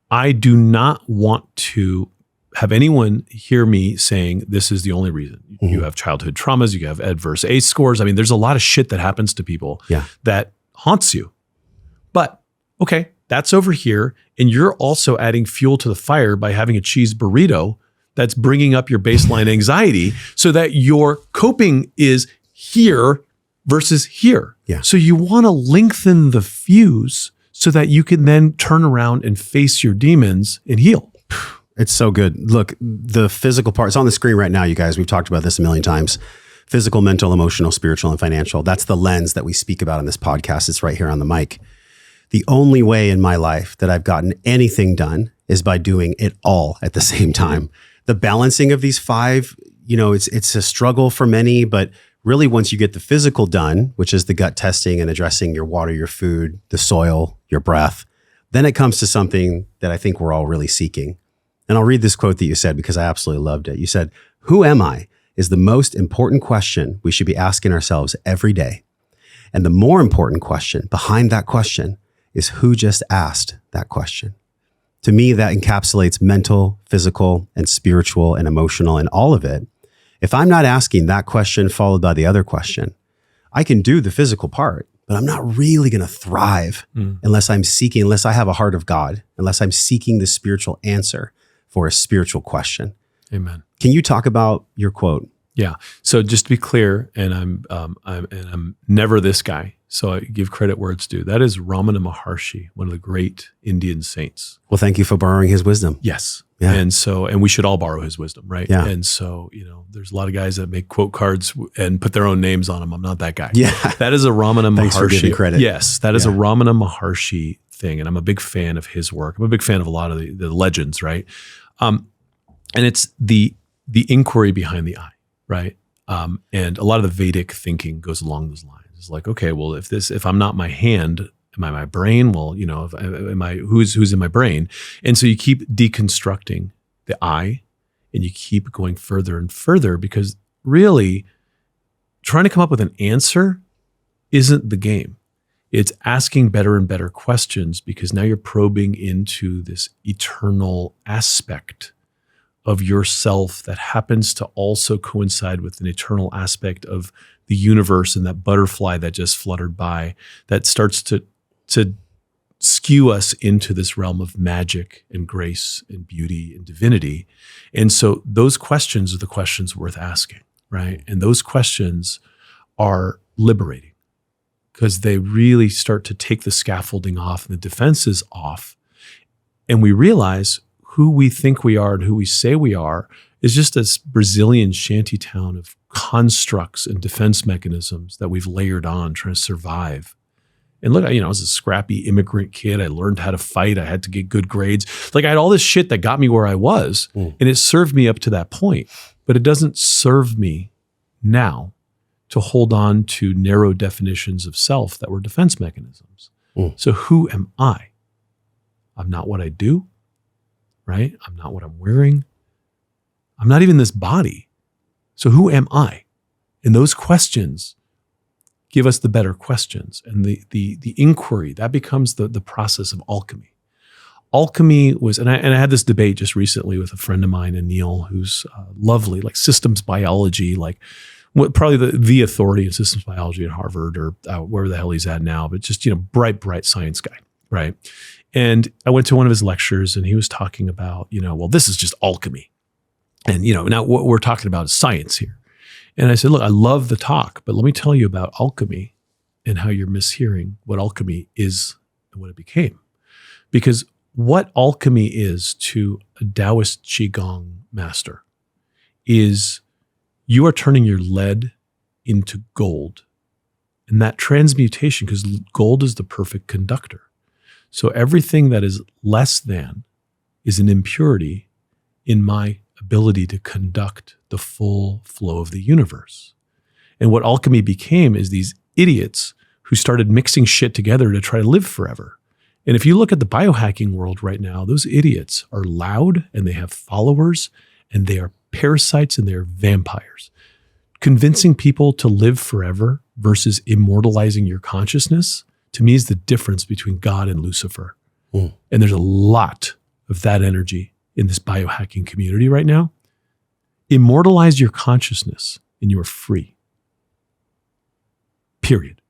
I do not want to have anyone hear me saying this is the only reason. You have childhood traumas, you have adverse ACE scores. I mean, there's a lot of shit that happens to people that haunts you. But okay, that's over here, and you're also adding fuel to the fire by having a cheese burrito that's bringing up your baseline anxiety, so that your coping is here versus here. Yeah. So you want to lengthen the fuse so that you can then turn around and face your demons and heal. It's so good. Look, the physical part, it's on the screen right now, you guys. We've talked about this a million times. Physical, mental, emotional, spiritual, and financial. That's the lens that we speak about on this podcast. It's right here on the mic. The only way in my life that I've gotten anything done is by doing it all at the same time. The balancing of these 5, it's a struggle for many, but really once you get the physical done, which is the gut testing and addressing your water, your food, the soil, your breath, then it comes to something that I think we're all really seeking. And I'll read this quote that you said because I absolutely loved it. You said, "Who am I is the most important question we should be asking ourselves every day. And the more important question behind that question is who just asked that question." To me, that encapsulates mental, physical, and spiritual and emotional and all of it. If I'm not asking that question followed by the other question, I can do the physical part, but I'm not really going to thrive unless I have a heart of God, unless I'm seeking the spiritual answer for a spiritual question. Amen. Can you talk about your quote? Yeah. So just to be clear, and I'm never this guy, so I give credit where it's due. That is Ramana Maharshi, one of the great Indian saints. Well, thank you for borrowing his wisdom. Yes. Yeah. And we should all borrow his wisdom, right? Yeah. And so, there's a lot of guys that make quote cards and put their own names on them. I'm not that guy. Yeah. That is a Ramana Maharshi. Thanks for giving credit. Yes. That is a Ramana Maharshi thing. And I'm a big fan of his work. I'm a big fan of a lot of the legends, right? And it's the inquiry behind the eye, right? And a lot of the Vedic thinking goes along those lines. It's like, okay, well, if I'm not my hand, am I my brain? Well, who's in my brain? And so you keep deconstructing the I, and you keep going further and further, because really trying to come up with an answer isn't the game. It's asking better and better questions, because now you're probing into this eternal aspect of yourself that happens to also coincide with an eternal aspect of the universe, and that butterfly that just fluttered by, that starts to skew us into this realm of magic and grace and beauty and divinity. And so those questions are the questions worth asking, right? And those questions are liberating, because they really start to take the scaffolding off and the defenses off. And we realize who we think we are and who we say we are is just this Brazilian shantytown of constructs and defense mechanisms that we've layered on trying to survive. And look, I was a scrappy immigrant kid. I learned how to fight. I had to get good grades. Like, I had all this shit that got me where I was, and it served me up to that point. But it doesn't serve me now to hold on to narrow definitions of self that were defense mechanisms. So who am I? I'm not what I do, right? I'm not what I'm wearing. I'm not even this body. So who am I? And those questions give us the better questions. And the inquiry, that becomes the process of alchemy. Alchemy was, and I had this debate just recently with a friend of mine, Anil, who's lovely, like systems biology, like probably the authority in systems biology at Harvard or wherever the hell he's at now, but just, bright science guy, right? And I went to one of his lectures, and he was talking about, well, this is just alchemy. And, now what we're talking about is science here. And I said, look, I love the talk, but let me tell you about alchemy and how you're mishearing what alchemy is and what it became. Because what alchemy is to a Taoist Qigong master is you are turning your lead into gold. And that transmutation, because gold is the perfect conductor. So everything that is less than is an impurity in my ability to conduct the full flow of the universe. And what alchemy became is these idiots who started mixing shit together to try to live forever. And if you look at the biohacking world right now, those idiots are loud, and they have followers, and they are parasites, and they're vampires. Convincing people to live forever versus immortalizing your consciousness, to me, is the difference between God and Lucifer. And there's a lot of that energy in this biohacking community right now. Immortalize your consciousness and you are free. Period.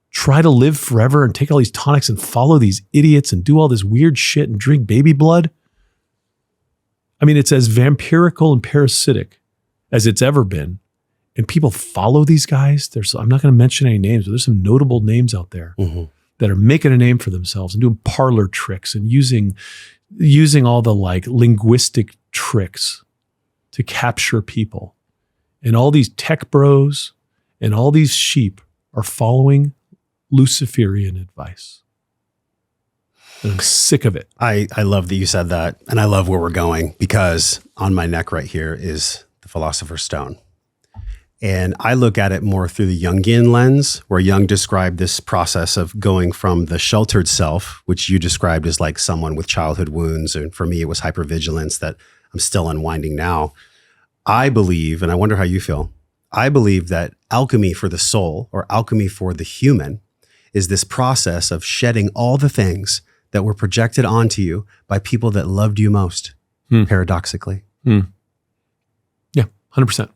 Try to live forever and take all these tonics and follow these idiots and do all this weird shit and drink baby blood. I mean, it's as vampirical and parasitic as it's ever been. And people follow these guys. I'm not going to mention any names, but there's some notable names out there that are making a name for themselves and doing parlor tricks and using all the like linguistic tricks to capture people. And all these tech bros and all these sheep are following Luciferian advice. And I'm sick of it. I love that you said that. And I love where we're going, because on my neck right here is the Philosopher's Stone. And I look at it more through the Jungian lens, where Jung described this process of going from the sheltered self, which you described as like someone with childhood wounds. And for me, it was hypervigilance that I'm still unwinding now. I believe, and I wonder how you feel, I believe that alchemy for the soul, or alchemy for the human, is this process of shedding all the things that were projected onto you by people that loved you most, paradoxically. Yeah, 100%.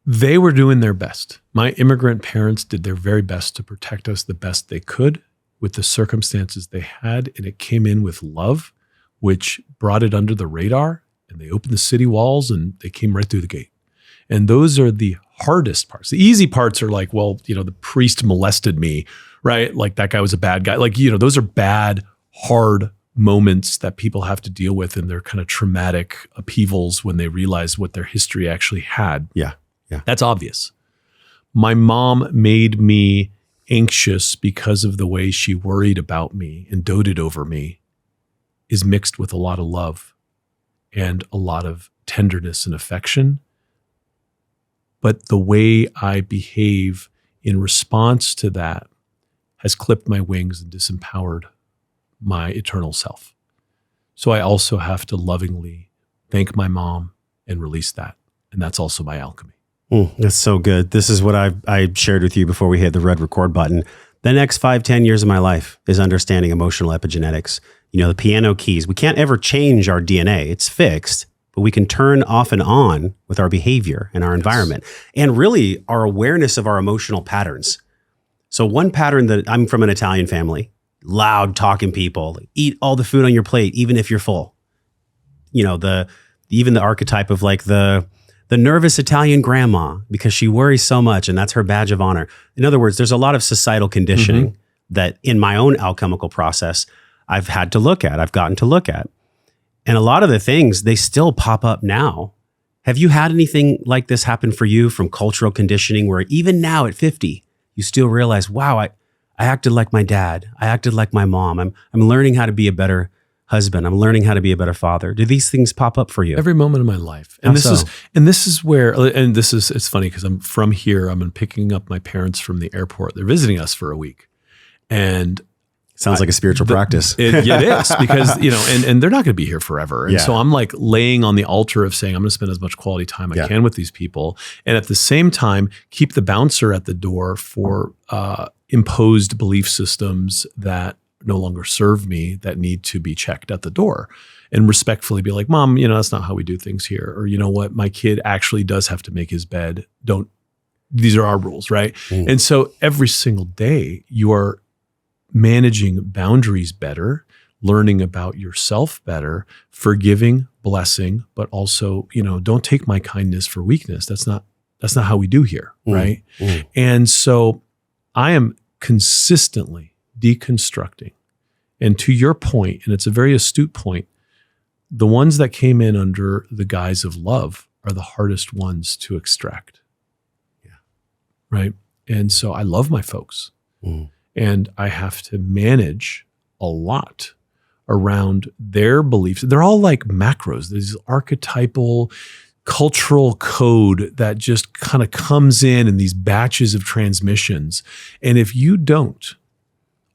They were doing their best. My immigrant parents did their very best to protect us the best they could with the circumstances they had. And it came in with love, which brought it under the radar. And they opened the city walls and they came right through the gate. And those are the hardest parts. The easy parts are like, well, the priest molested me, right? Like that guy was a bad guy. Like, those are bad, hard moments that people have to deal with in their kind of traumatic upheavals when they realize what their history actually had. Yeah. That's obvious. My mom made me anxious because of the way she worried about me and doted over me is mixed with a lot of love and a lot of tenderness and affection. But the way I behave in response to that has clipped my wings and disempowered my eternal self. So I also have to lovingly thank my mom and release that. And that's also my alchemy. That's so good. This is what I shared with you before we hit the red record button. The next 5-10 years of my life is understanding emotional epigenetics. The piano keys. We can't ever change our DNA. It's fixed, but we can turn off and on with our behavior and our environment and really our awareness of our emotional patterns. So one pattern that I'm from an Italian family, loud talking people, eat all the food on your plate, even if you're full. Even the archetype of like the nervous Italian grandma because she worries so much and that's her badge of honor. In other words, there's a lot of societal conditioning that in my own alchemical process, I've had to look at, I've gotten to look at. And a lot of the things, they still pop up now. Have you had anything like this happen for you from cultural conditioning where even now at 50, you still realize, wow, I acted like my dad. I acted like my mom. I'm learning how to be a better husband. I'm learning how to be a better father. Do these things pop up for you? Every moment of my life. And it's funny because I'm from here. I'm picking up my parents from the airport. They're visiting us for a week. And sounds like a spiritual practice. It is because, and they're not going to be here forever. And so I'm like laying on the altar of saying, I'm going to spend as much quality time I can with these people. And at the same time, keep the bouncer at the door for imposed belief systems that no longer serve me, that need to be checked at the door, and respectfully be like, Mom, that's not how we do things here. Or, you know what, my kid actually does have to make his bed. These are our rules, right? And so every single day you are managing boundaries better, learning about yourself better, forgiving, blessing, but also, don't take my kindness for weakness. That's not how we do here, right? And so I am consistently deconstructing. And to your point, and it's a very astute point, the ones that came in under the guise of love are the hardest ones to extract. Yeah. Right. And so I love my folks. And I have to manage a lot around their beliefs. They're all like macros, these archetypal cultural code that just kind of comes in these batches of transmissions. And if you don't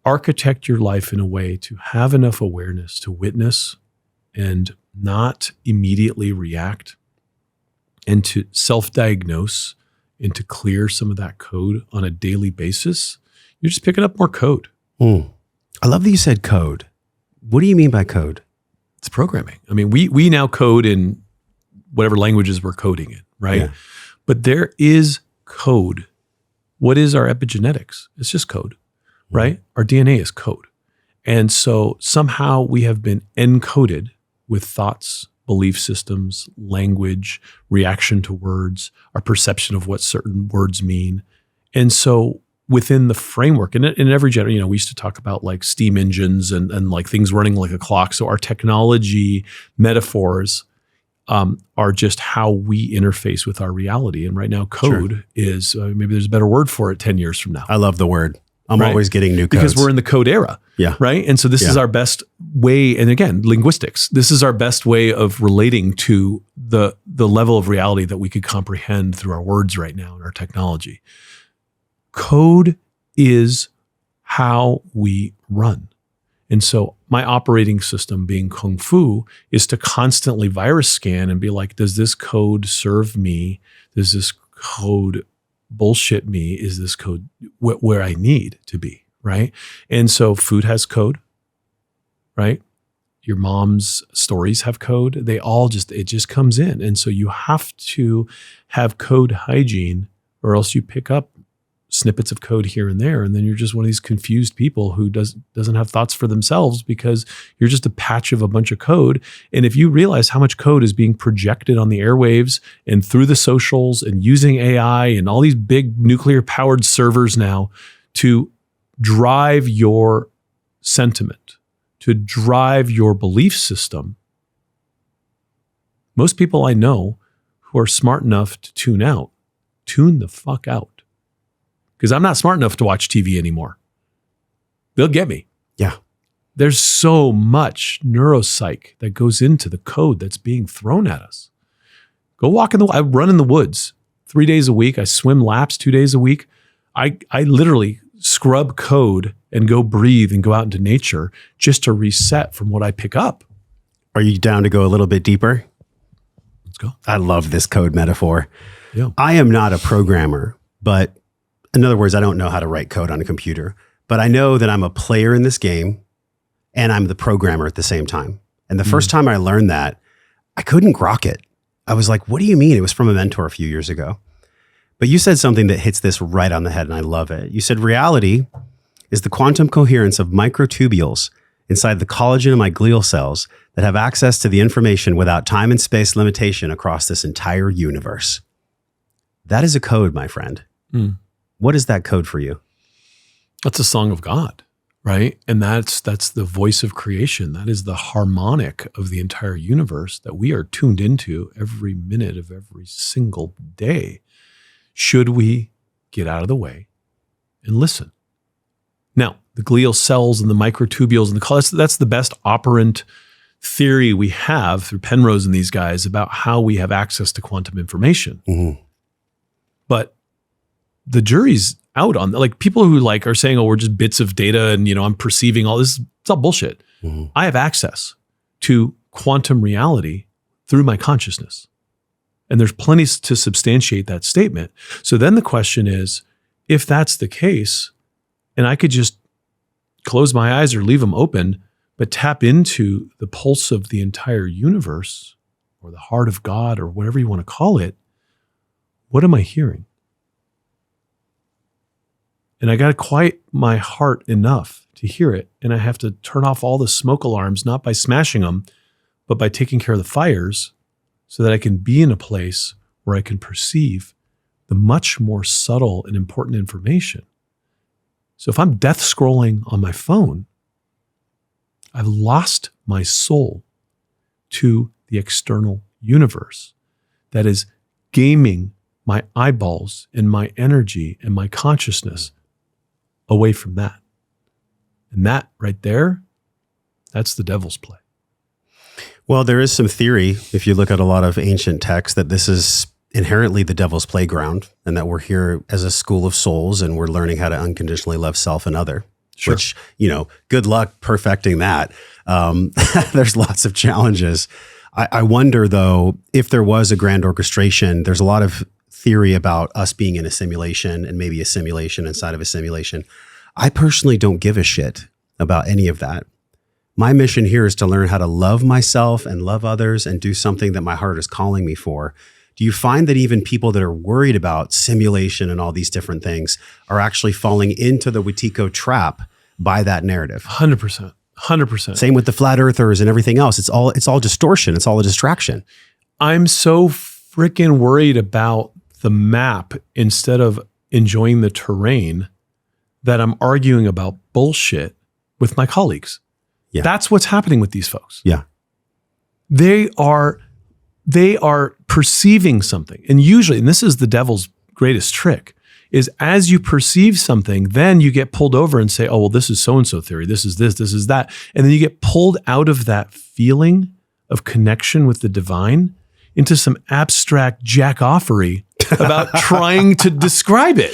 architect your life in a way to have enough awareness to witness and not immediately react, and to self-diagnose and to clear some of that code on a daily basis, you're just picking up more code. I love that you said code. What do you mean by code? It's programming. I mean, we now code in whatever languages we're coding in, right? Yeah. But there is code. What is our epigenetics? It's just code. Right? Our DNA is code. And so somehow we have been encoded with thoughts, belief systems, language, reaction to words, our perception of what certain words mean. And so within the framework, and in every generation, we used to talk about like steam engines and like things running like a clock. So our technology metaphors are just how we interface with our reality. And right now code is, maybe there's a better word for it 10 years from now. I love the word. I'm always getting new codes. Because we're in the code era. Yeah. Right. And so this is our best way. And again, linguistics, this is our best way of relating to the level of reality that we could comprehend through our words right now and our technology. Code is how we run. And so my operating system, being Kung Fu, is to constantly virus scan and be like, does this code serve me? Does this code bullshit me? Is this code where I need to be, right? And so food has code, right? Your mom's stories have code. It just comes in. And so you have to have code hygiene, or else you pick up snippets of code here and there. And then you're just one of these confused people who doesn't have thoughts for themselves, because you're just a patch of a bunch of code. And if you realize how much code is being projected on the airwaves and through the socials and using AI and all these big nuclear powered servers now to drive your sentiment, to drive your belief system, most people I know who are smart enough to tune the fuck out. Because I'm not smart enough to watch TV anymore. They'll get me. Yeah. There's so much neuropsych that goes into the code that's being thrown at us. Go walk I run in the woods 3 days a week. I swim laps 2 days a week. I literally scrub code and go breathe and go out into nature just to reset from what I pick up. Are you down to go a little bit deeper? Let's go. I love this code metaphor. Yeah. I am not a programmer, but in other words, I don't know how to write code on a computer, but I know that I'm a player in this game and I'm the programmer at the same time. And the first time I learned that, I couldn't grok it. I was like, what do you mean? It was from a mentor a few years ago. But you said something that hits this right on the head, and I love it. You said reality is the quantum coherence of microtubules inside the collagen of my glial cells that have access to the information without time and space limitation across this entire universe. That is a code, my friend. What is that code for you? That's a song of God, right? And that's the voice of creation. That is the harmonic of the entire universe that we are tuned into every minute of every single day. Should we get out of the way and listen? Now, the glial cells and the microtubules and that's the best operant theory we have through Penrose and these guys about how we have access to quantum information. Mm-hmm. But the jury's out on that. Like, people who are saying, oh, we're just bits of data and, I'm perceiving all this. It's all bullshit. Mm-hmm. I have access to quantum reality through my consciousness. And there's plenty to substantiate that statement. So then the question is, if that's the case, and I could just close my eyes or leave them open, but tap into the pulse of the entire universe or the heart of God or whatever you want to call it, what am I hearing? And I got to quiet my heart enough to hear it. And I have to turn off all the smoke alarms, not by smashing them, but by taking care of the fires so that I can be in a place where I can perceive the much more subtle and important information. So if I'm death scrolling on my phone, I've lost my soul to the external universe that is gaming my eyeballs and my energy and my consciousness away from that. And that right there, that's the devil's play. Well, there is some theory, if you look at a lot of ancient texts, that this is inherently the devil's playground and that we're here as a school of souls and we're learning how to unconditionally love self and other. Sure. Which, good luck perfecting that. There's lots of challenges. I wonder, though, if there was a grand orchestration, there's a lot of theory about us being in a simulation and maybe a simulation inside of a simulation. I personally don't give a shit about any of that. My mission here is to learn how to love myself and love others and do something that my heart is calling me for. Do you find that even people that are worried about simulation and all these different things are actually falling into the Wetiko trap by that narrative? 100%. 100%. Same with the flat earthers and everything else. It's all distortion. It's all a distraction. I'm so freaking worried about the map instead of enjoying the terrain that I'm arguing about bullshit with my colleagues. Yeah. That's what's happening with these folks. Yeah. They are perceiving something. And usually, and this is the devil's greatest trick, is as you perceive something, then you get pulled over and say, oh, well, this is so-and-so theory. This is this is that. And then you get pulled out of that feeling of connection with the divine into some abstract jack-offery about trying to describe it.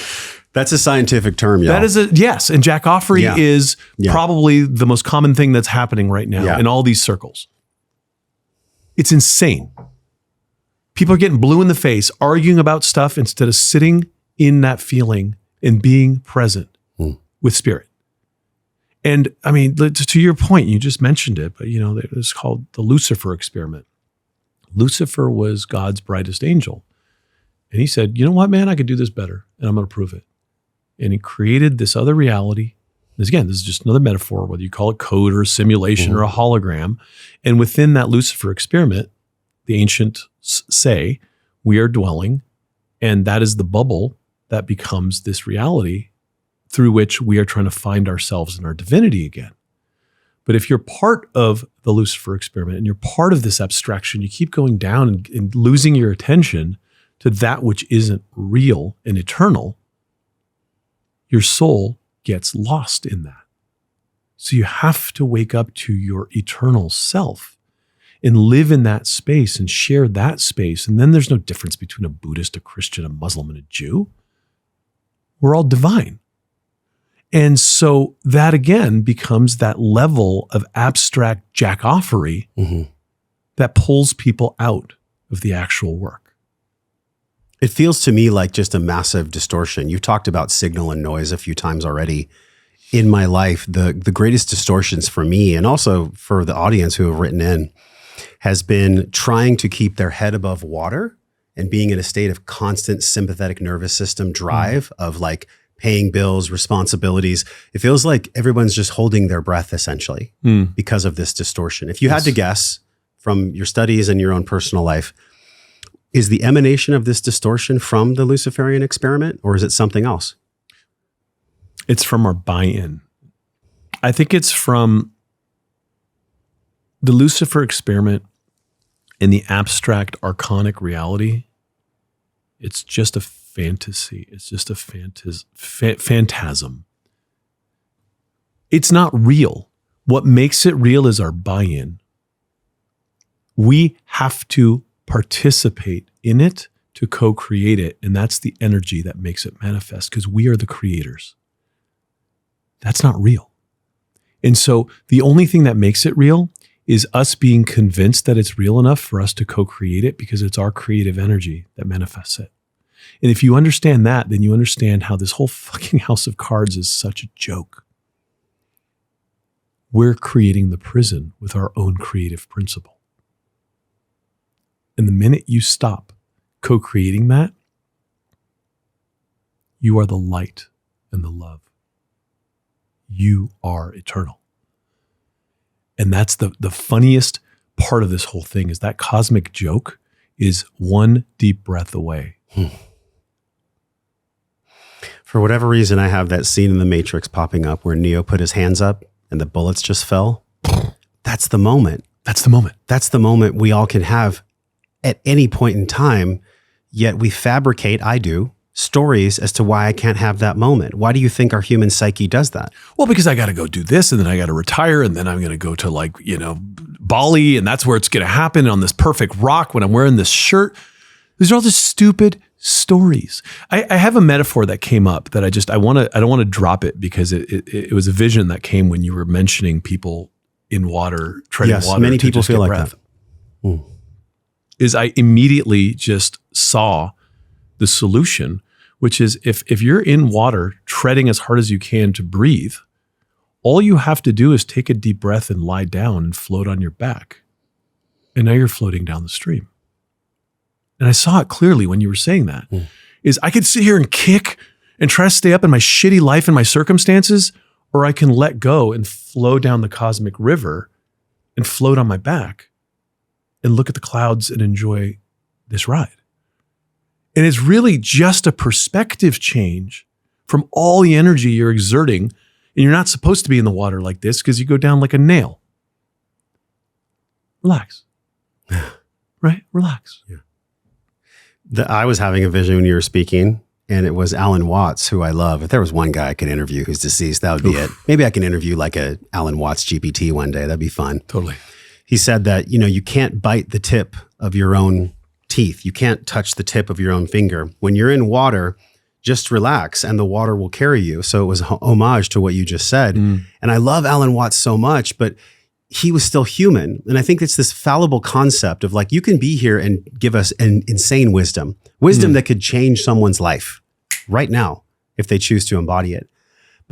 That's a scientific term, y'all. That is yes. And jack-offery is probably the most common thing that's happening right now in all these circles. It's insane. People are getting blue in the face, arguing about stuff instead of sitting in that feeling and being present with spirit. And I mean, to your point, you just mentioned it, but it was called the Lucifer experiment. Lucifer was God's brightest angel. And he said, you know what, man, I could do this better and I'm going to prove it. And he created this other reality. This is just another metaphor, whether you call it code or a simulation or a hologram. And within that Lucifer experiment, the ancients say we are dwelling, and that is the bubble that becomes this reality through which we are trying to find ourselves and our divinity again. But if you're part of the Lucifer experiment and you're part of this abstraction, you keep going down and losing your attention to that which isn't real and eternal, your soul gets lost in that. So you have to wake up to your eternal self and live in that space and share that space. And then there's no difference between a Buddhist, a Christian, a Muslim, and a Jew. We're all divine. And so that again becomes that level of abstract jackoffery that pulls people out of the actual work. It feels to me like just a massive distortion. You've talked about signal and noise a few times already. In my life, the greatest distortions for me, and also for the audience who have written in, has been trying to keep their head above water and being in a state of constant sympathetic nervous system drive of like paying bills, responsibilities. It feels like everyone's just holding their breath essentially because of this distortion. If you had to guess from your studies and your own personal life, is the emanation of this distortion from the Luciferian experiment, or is it something else? It's from our buy-in. I think it's from the Lucifer experiment and the abstract archonic reality. It's just a fantasy. It's just a phantasm. It's not real. What makes it real is our buy-in. We have to participate in it to co-create it. And that's the energy that makes it manifest, because we are the creators. That's not real. And so the only thing that makes it real is us being convinced that it's real enough for us to co-create it, because it's our creative energy that manifests it. And if you understand that, then you understand how this whole fucking house of cards is such a joke. We're creating the prison with our own creative principle. And the minute you stop co-creating that, you are the light and the love. You are eternal. And that's the funniest part of this whole thing, is that cosmic joke is one deep breath away. For whatever reason, I have that scene in The Matrix popping up where Neo put his hands up and the bullets just fell. That's the moment. That's the moment. That's the moment we all can have at any point in time, yet we fabricate, I do, stories as to why I can't have that moment. Why do you think our human psyche does that? Well, because I got to go do this, and then I got to retire, and then I'm going to go to Bali, and that's where it's going to happen on this perfect rock when I'm wearing this shirt. These are all just stupid stories. I have a metaphor that came up that I don't want to drop it, because it was a vision that came when you were mentioning people in water, treading water. Yes, many people feel like that. Is I immediately just saw the solution, which is if you're in water treading as hard as you can to breathe, all you have to do is take a deep breath and lie down and float on your back. And now you're floating down the stream. And I saw it clearly when you were saying that, is I could sit here and kick and try to stay up in my shitty life and my circumstances, or I can let go and flow down the cosmic river and float on my back and look at the clouds and enjoy this ride. And it's really just a perspective change from all the energy you're exerting. And you're not supposed to be in the water like this, because you go down like a nail. Relax. Right? Relax. Yeah. I was having a vision when you were speaking, and it was Alan Watts, who I love. If there was one guy I could interview who's deceased, that would be it. Maybe I can interview like a Alan Watts GPT one day. That'd be fun. Totally. He said that, you can't bite the tip of your own teeth. You can't touch the tip of your own finger. When you're in water, just relax and the water will carry you. So it was a homage to what you just said. And I love Alan Watts so much, but he was still human. And I think it's this fallible concept of like, you can be here and give us an insane wisdom that could change someone's life right now if they choose to embody it.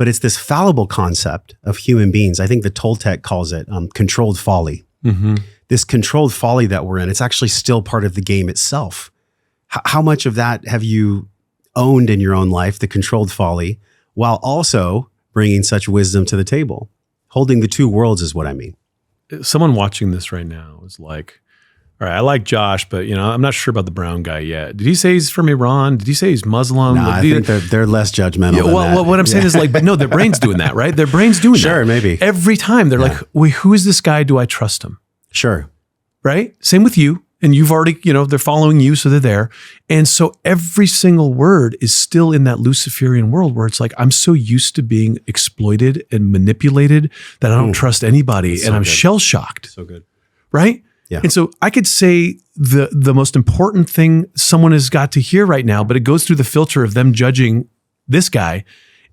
but it's this fallible concept of human beings. I think the Toltec calls it controlled folly. Mm-hmm. This controlled folly that we're in, it's actually still part of the game itself. How much of that have you owned in your own life, the controlled folly, while also bringing such wisdom to the table? Holding the two worlds is what I mean. Someone watching this right now is like, all right, I like Josh, but I'm not sure about the brown guy yet. Did he say he's from Iran? Did he say he's Muslim? Nah, I think they're less judgmental than that. Well, what I'm saying is like, but no, their brain's doing that, right? Their brain's doing that. Sure, maybe. Every time they're like, wait, who is this guy? Do I trust him? Sure. Right? Same with you. And you've already, they're following you, so they're there. And so every single word is still in that Luciferian world where it's like, I'm so used to being exploited and manipulated that I don't trust anybody. And I'm shell-shocked. So good. Right? Yeah. And so I could say the most important thing someone has got to hear right now, but it goes through the filter of them judging this guy.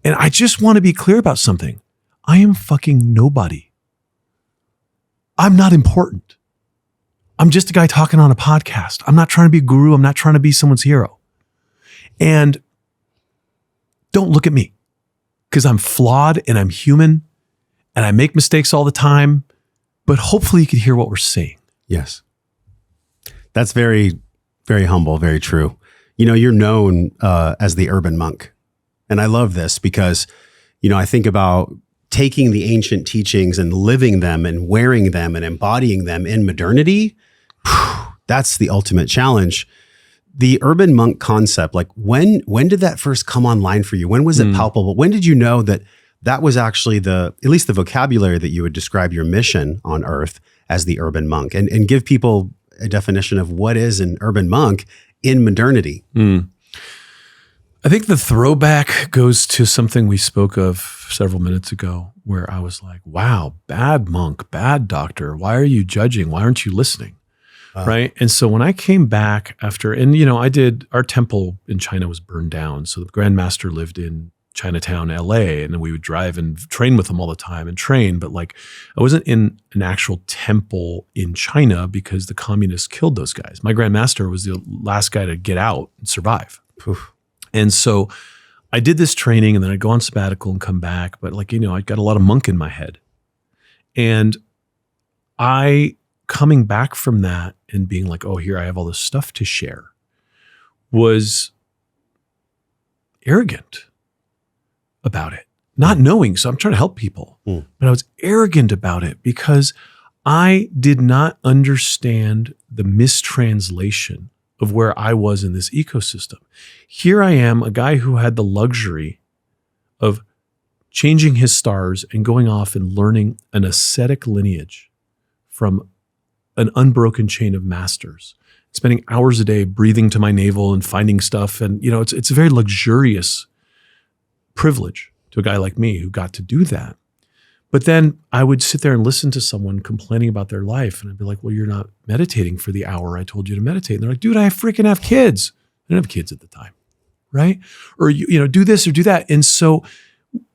And I just want to be clear about something. I am fucking nobody. I'm not important. I'm just a guy talking on a podcast. I'm not trying to be a guru. I'm not trying to be someone's hero. And don't look at me because I'm flawed and I'm human and I make mistakes all the time, but hopefully you can hear what we're saying. Yes. That's very, very humble, very true. You're known as the urban monk. And I love this because, I think about taking the ancient teachings and living them and wearing them and embodying them in modernity. That's the ultimate challenge. The urban monk concept, like when did that first come online for you? When was it palpable? When did you know that was actually at least the vocabulary that you would describe your mission on earth as the urban monk and give people a definition of what is an urban monk in modernity? I think the throwback goes to something we spoke of several minutes ago where I was like, wow, bad monk, bad doctor. Why are you judging? Why aren't you listening? Right. And so when I came back after, our temple in China was burned down. So the Grand Master lived in Chinatown, LA, and then we would drive and train with him all the time and train. But like, I wasn't in an actual temple in China because the communists killed those guys. My Grand Master was the last guy to get out and survive. Oof. And so I did this training and then I'd go on sabbatical and come back. But like, I got a lot of monk in my head. And coming back from that and being like, oh, here I have all this stuff to share, was arrogant about it, not knowing. So I'm trying to help people, but I was arrogant about it because I did not understand the mistranslation of where I was in this ecosystem. Here I am, a guy who had the luxury of changing his stars and going off and learning an ascetic lineage from an unbroken chain of masters, spending hours a day breathing to my navel and finding stuff. And, it's a very luxurious privilege to a guy like me who got to do that. But then I would sit there and listen to someone complaining about their life. And I'd be like, well, you're not meditating for the hour I told you to meditate. And they're like, dude, I freaking have kids. I didn't have kids at the time. Right. Or, do this or do that. And so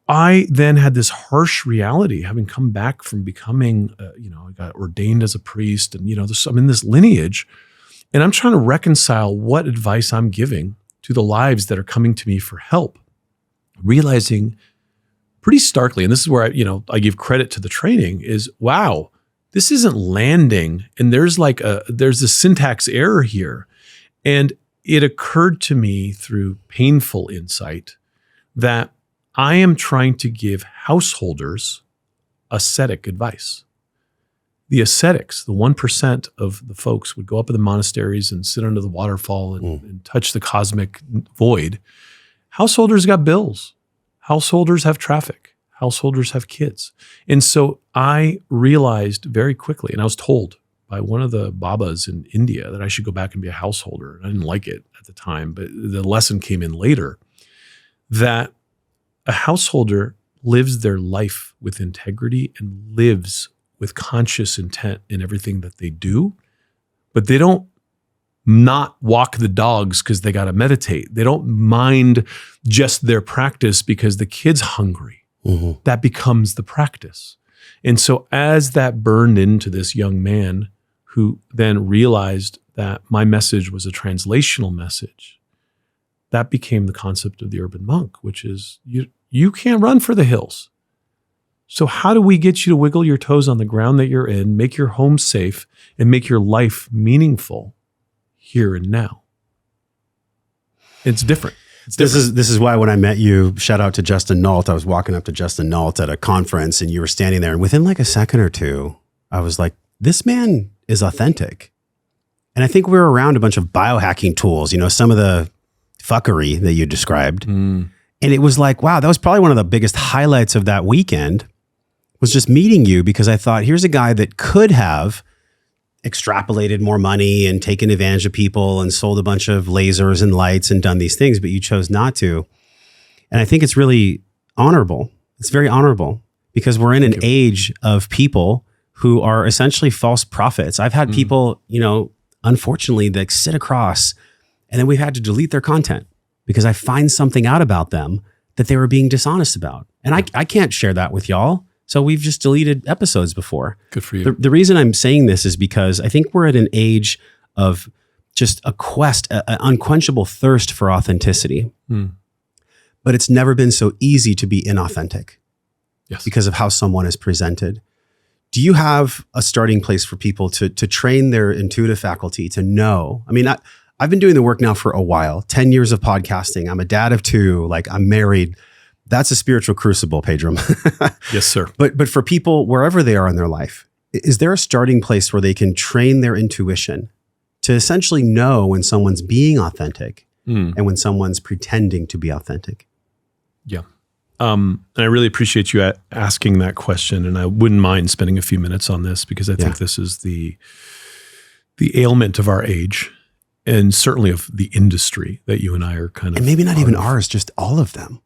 I then had this harsh reality, having come back from becoming, I got ordained as a priest and, I'm in this lineage and I'm trying to reconcile what advice I'm giving to the lives that are coming to me for help, realizing pretty starkly, and this is where I give credit to the training is, wow, this isn't landing. And there's a syntax error here. And it occurred to me through painful insight that I am trying to give householders ascetic advice. The ascetics, the 1% of the folks would go up in the monasteries and sit under the waterfall and touch the cosmic void. Householders got bills. Householders have traffic. Householders have kids. And so I realized very quickly, and I was told by one of the Babas in India that I should go back and be a householder. I didn't like it at the time, but the lesson came in later that a householder lives their life with integrity and lives with conscious intent in everything that they do, but they don't not walk the dogs because they got to meditate. They don't mind just their practice because the kid's hungry. Mm-hmm. That becomes the practice. And so as that burned into this young man who then realized that my message was a translational message, that became the concept of the urban monk, which is you You can't run for the hills. So how do we get you to wiggle your toes on the ground that you're in, make your home safe, and make your life meaningful here and now? It's different. This is why when I met you, shout out to Justin Nault. I was walking up to Justin Nault at a conference and you were standing there. And within like a second or two, I was like, this man is authentic. And I think we were around a bunch of biohacking tools, you know, some of the fuckery that you described. And it was like, wow, that was probably one of the biggest highlights of that weekend was just meeting you, because I thought, here's a guy that could have extrapolated more money and taken advantage of people and sold a bunch of lasers and lights and done these things, but you chose not to. And I think it's really honorable. It's very honorable because we're in an age of people who are essentially false prophets. I've had people, you know, unfortunately, that sit across and then we've had to delete their content because I find something out about them that they were being dishonest about. And I can't share that with y'all. So we've just deleted episodes before. Good for you. The reason I'm saying this is because I think we're at an age of just a quest, an unquenchable thirst for authenticity. But it's never been so easy to be inauthentic because of how someone is presented. Do you have a starting place for people to train their intuitive faculty to know? I mean, I've been doing the work now for a while, 10 years of podcasting. I'm a dad of 2, like I'm married. That's a spiritual crucible, Pedram. Yes, sir. But for people, wherever they are in their life, is there a starting place where they can train their intuition to essentially know when someone's being authentic and when someone's pretending to be authentic? Yeah. And I really appreciate you asking that question. And I wouldn't mind spending a few minutes on this because I think this is the ailment of our age and certainly of the industry that you and I are kind of. And maybe not even ours, just all of them.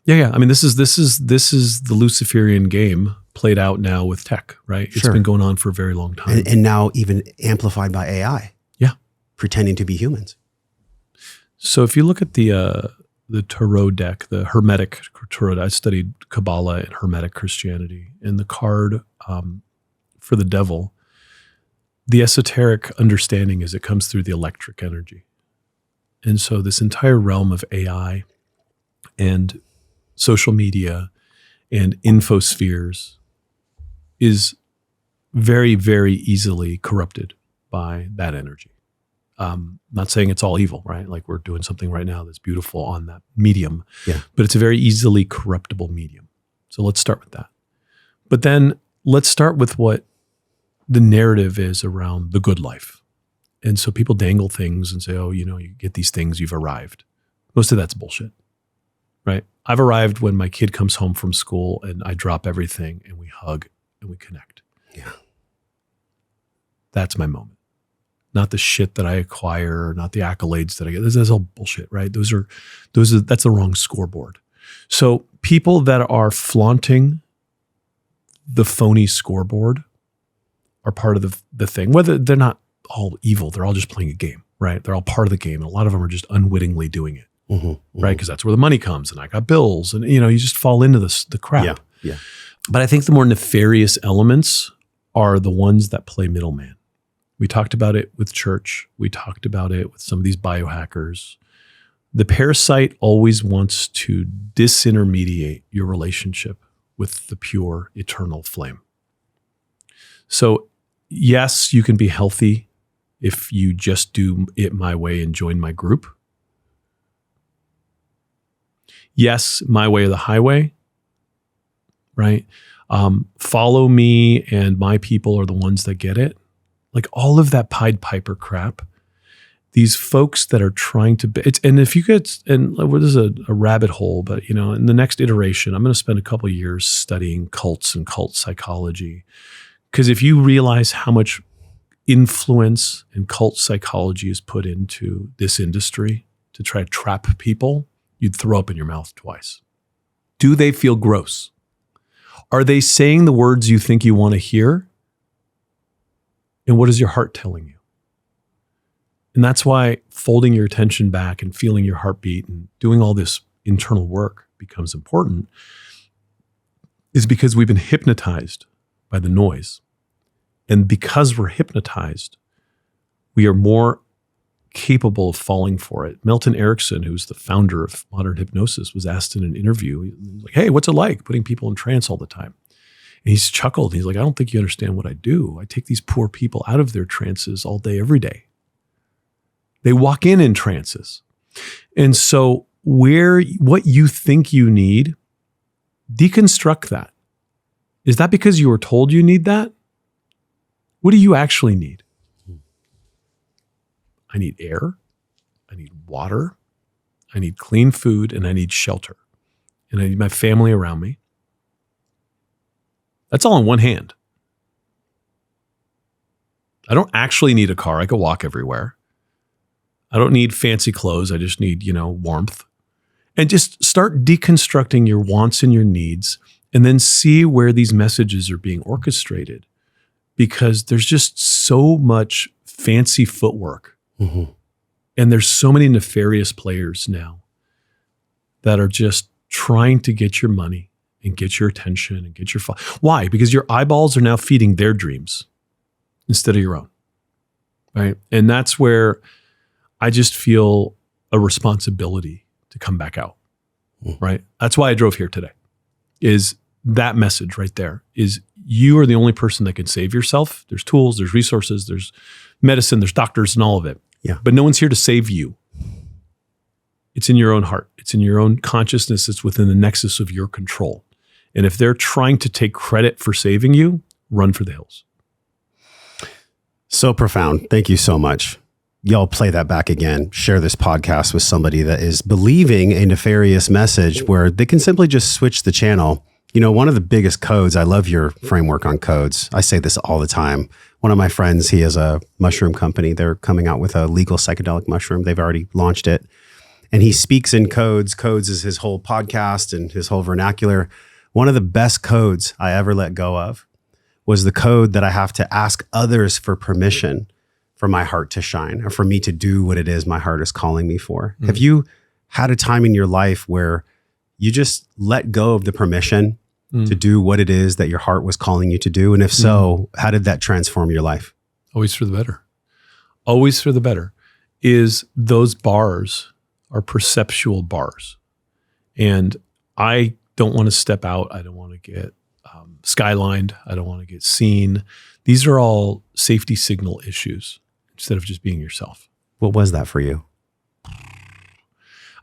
Yeah. I mean, this is the Luciferian game played out now with tech, right? It's been going on for a very long time. And now even amplified by AI. Yeah. Pretending to be humans. So if you look at the tarot deck, the Hermetic tarot, I studied Kabbalah and Hermetic Christianity, and the card for the devil, the esoteric understanding is it comes through the electric energy. And so this entire realm of AI and social media and infospheres is very, very easily corrupted by that energy. Not saying it's all evil, right? Like we're doing something right now that's beautiful on that medium, but it's a very easily corruptible medium. So let's start with that. But then let's start with what the narrative is around the good life. And so people dangle things and say, oh, you know, you get these things, you've arrived. Most of that's bullshit, right? I've arrived when my kid comes home from school and I drop everything and we hug and we connect. Yeah. That's my moment. Not the shit that I acquire, not the accolades that I get. That's all bullshit, right? That's the wrong scoreboard. So people that are flaunting the phony scoreboard are part of the thing. Whether they're not all evil, they're all just playing a game, right? They're all part of the game. And a lot of them are just unwittingly doing it, right? Because that's where the money comes and I got bills and, you know, you just fall into the crap. Yeah. But I think the more nefarious elements are the ones that play middleman. We talked about it with church. We talked about it with some of these biohackers. The parasite always wants to disintermediate your relationship with the pure eternal flame. So yes, you can be healthy if you just do it my way and join my group. Yes, my way or the highway, right? Follow me and my people are the ones that get it. Like all of that Pied Piper crap, these folks that are trying to, and if you get, and there's a rabbit hole, but you know, in the next iteration, I'm going to spend a couple of years studying cults and cult psychology. Because if you realize how much influence and cult psychology is put into this industry to try to trap people, you'd throw up in your mouth twice. Do they feel gross? Are they saying the words you think you want to hear? And what is your heart telling you? And that's why folding your attention back and feeling your heartbeat and doing all this internal work becomes important, is because we've been hypnotized by the noise. And because we're hypnotized, we are more capable of falling for it. Milton Erickson, who's the founder of modern hypnosis, was asked in an interview, he was like, hey, what's it like putting people in trance all the time? And he's chuckled. He's like, I don't think you understand what I do. I take these poor people out of their trances all day, every day. They walk in trances. And so what you think you need, deconstruct that. Is that because you were told you need that? What do you actually need? I need air. I need water. I need clean food, and I need shelter. And I need my family around me. That's all in one hand. I don't actually need a car. I can walk everywhere. I don't need fancy clothes. I just need, warmth. And just start deconstructing your wants and your needs, and then see where these messages are being orchestrated. Because there's just so much fancy footwork. Mm-hmm. And there's so many nefarious players now that are just trying to get your money and get your attention and get your Why? Because your eyeballs are now feeding their dreams instead of your own. Right? And that's where I just feel a responsibility to come back out. Right? That's why I drove here today. Is that message right there, is you are the only person that can save yourself. There's tools, there's resources, there's medicine, there's doctors and all of it. Yeah. But no one's here to save you. It's in your own heart. It's in your own consciousness. It's within the nexus of your control. And if they're trying to take credit for saving you, run for the hills. So profound. Thank you so much. Y'all play that back again. Share this podcast with somebody that is believing a nefarious message where they can simply just switch the channel. One of the biggest codes, I love your framework on codes. I say this all the time. One of my friends, he has a mushroom company. They're coming out with a legal psychedelic mushroom. They've already launched it. And he speaks in codes. Codes is his whole podcast and his whole vernacular. One of the best codes I ever let go of was the code that I have to ask others for permission for my heart to shine, or for me to do what it is my heart is calling me for. Mm-hmm. Have you had a time in your life where you just let go of the permission to do what it is that your heart was calling you to do? And if so, how did that transform your life? Always for the better. Always for the better. Is those bars are perceptual bars. And I don't want to step out. I don't want to get skylined. I don't want to get seen. These are all safety signal issues instead of just being yourself. What was that for you?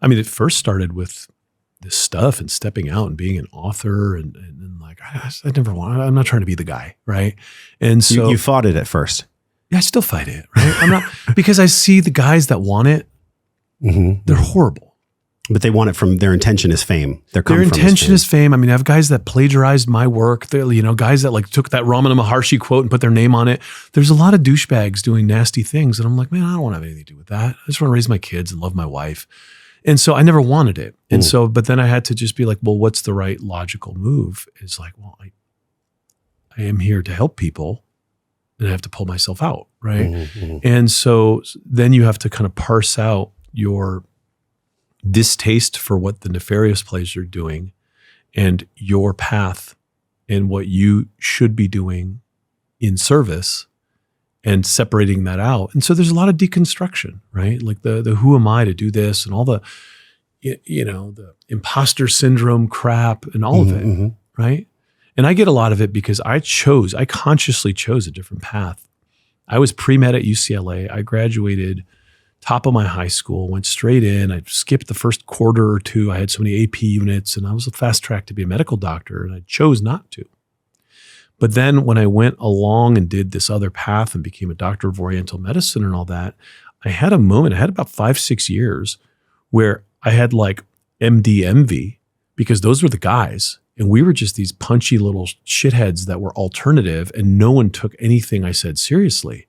I mean, it first started with this stuff and stepping out and being an author and like, I'm not trying to be the guy. Right. And so you fought it at first. Yeah, I still fight it. Right. I'm not, because I see the guys that want it. Mm-hmm. They're horrible. But they want it from, their intention is fame. Their intention is fame. I mean, I have guys that plagiarized my work. They're, guys that like took that Ramana Maharshi quote and put their name on it. There's a lot of douchebags doing nasty things. And I'm like, man, I don't want to have anything to do with that. I just want to raise my kids and love my wife. And so I never wanted it. And so, but then I had to just be like, well, what's the right logical move? It's like, well, I am here to help people and I have to pull myself out. Right. Mm-hmm. And so then you have to kind of parse out your distaste for what the nefarious players are doing and your path and what you should be doing in service and separating that out. And so there's a lot of deconstruction, right? Like the who am I to do this and all the, the imposter syndrome crap and all of it, right? And I get a lot of it because I consciously chose a different path. I was pre-med at UCLA. I graduated top of my high school, went straight in. I skipped the first quarter or two. I had so many AP units and I was a fast track to be a medical doctor and I chose not to. But then when I went along and did this other path and became a doctor of Oriental medicine and all that, I had a moment, I had about 5-6 years where I had like MD envy because those were the guys. And we were just these punchy little shitheads that were alternative and no one took anything I said seriously.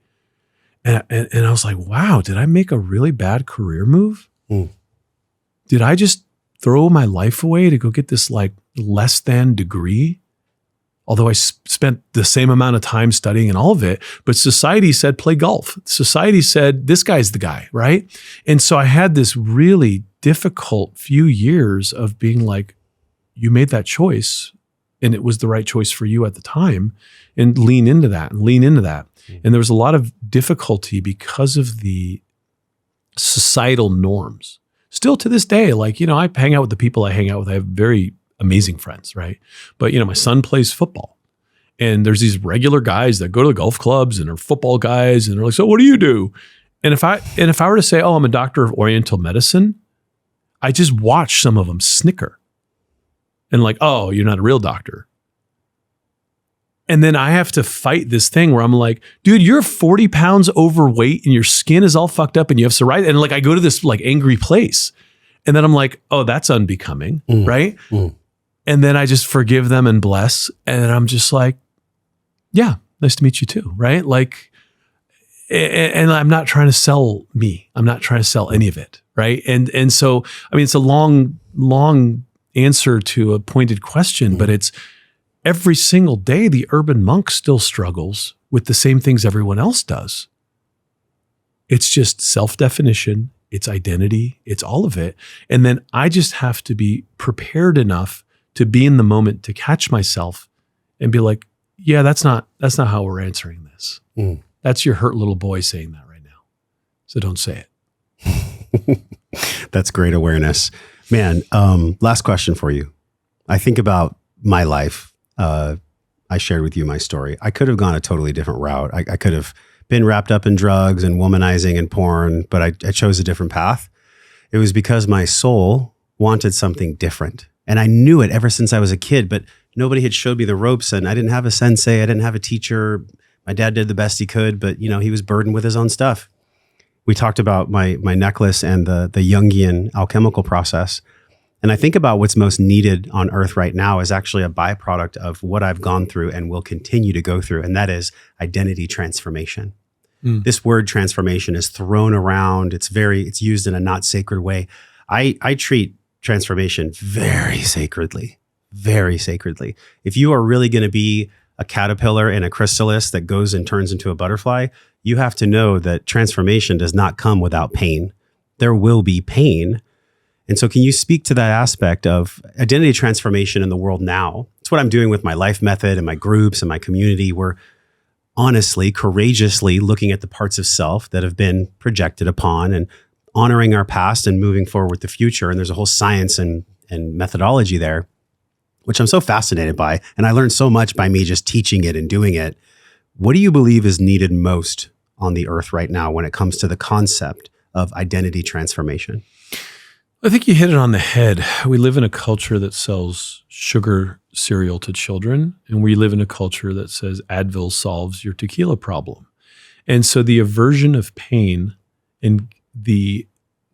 And I was like, wow, did I make a really bad career move? Did I just throw my life away to go get this like less than degree? Although I spent the same amount of time studying and all of it, but society said play golf. Society said this guy's the guy, right? And so I had this really difficult few years of being like, you made that choice and it was the right choice for you at the time, and lean into that and lean into that. And there was a lot of difficulty because of the societal norms. Still to this day, like, I hang out with the people I hang out with. I have very amazing friends, right? But, my son plays football. And there's these regular guys that go to the golf clubs and are football guys. And they're like, so what do you do? And if I were to say, oh, I'm a doctor of Oriental medicine, I just watch some of them snicker. And like, oh, you're not a real doctor. And then I have to fight this thing where I'm like, dude, you're 40 pounds overweight and your skin is all fucked up and you have psoriasis. And like, I go to this like angry place. And then I'm like, oh, that's unbecoming, right? And then I just forgive them and bless. And I'm just like, yeah, nice to meet you too, right? Like, and I'm not trying to sell me. I'm not trying to sell any of it, right? And so, I mean, it's a long answer to a pointed question, but it's every single day, the urban monk still struggles with the same things everyone else does. It's just self-definition, it's identity, it's all of it. And then I just have to be prepared enough to be in the moment to catch myself and be like, yeah, that's not how we're answering this. That's your hurt little boy saying that right now. So don't say it. That's great awareness. Man, last question for you. I think about my life. I shared with you my story. I could have gone a totally different route. I could have been wrapped up in drugs and womanizing and porn, but I chose a different path. It was because my soul wanted something different. And I knew it ever since I was a kid, but nobody had showed me the ropes, and I didn't have a sensei. I didn't have a teacher. My dad did the best he could, but he was burdened with his own stuff. We talked about my necklace and the Jungian alchemical process. And I think about what's most needed on earth right now is actually a byproduct of what I've gone through and will continue to go through. And that is identity transformation. This word transformation is thrown around. It's used in a not sacred way. I treat transformation very sacredly, very sacredly. If you are really going to be a caterpillar in a chrysalis that goes and turns into a butterfly, you have to know that transformation does not come without pain. There will be pain. And so can you speak to that aspect of identity transformation in the world now? It's what I'm doing with my life method and my groups and my community. We're honestly, courageously looking at the parts of self that have been projected upon and honoring our past and moving forward with the future. And there's a whole science and methodology there, which I'm so fascinated by. And I learned so much by me just teaching it and doing it. What do you believe is needed most on the earth right now when it comes to the concept of identity transformation? I think you hit it on the head. We live in a culture that sells sugar cereal to children, and we live in a culture that says Advil solves your tequila problem. And so the aversion of pain and the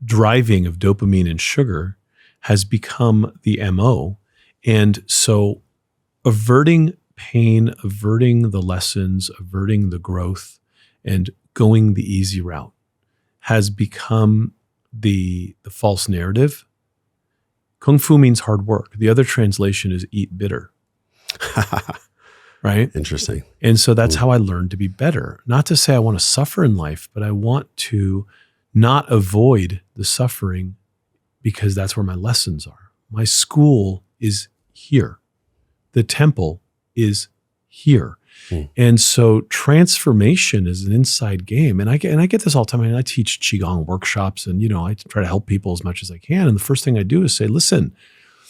driving of dopamine and sugar has become the MO. And so averting pain, averting the lessons, averting the growth, and going the easy route has become the false narrative. Kung Fu means hard work. The other translation is eat bitter. Right? Interesting. And so that's how I learned to be better. Not to say I want to suffer in life, but I want to not avoid the suffering because that's where my lessons are. My school is here. The temple is here. And so transformation is an inside game. And I get this all the time. I mean, I teach Qigong workshops and, I try to help people as much as I can. And the first thing I do is say, listen,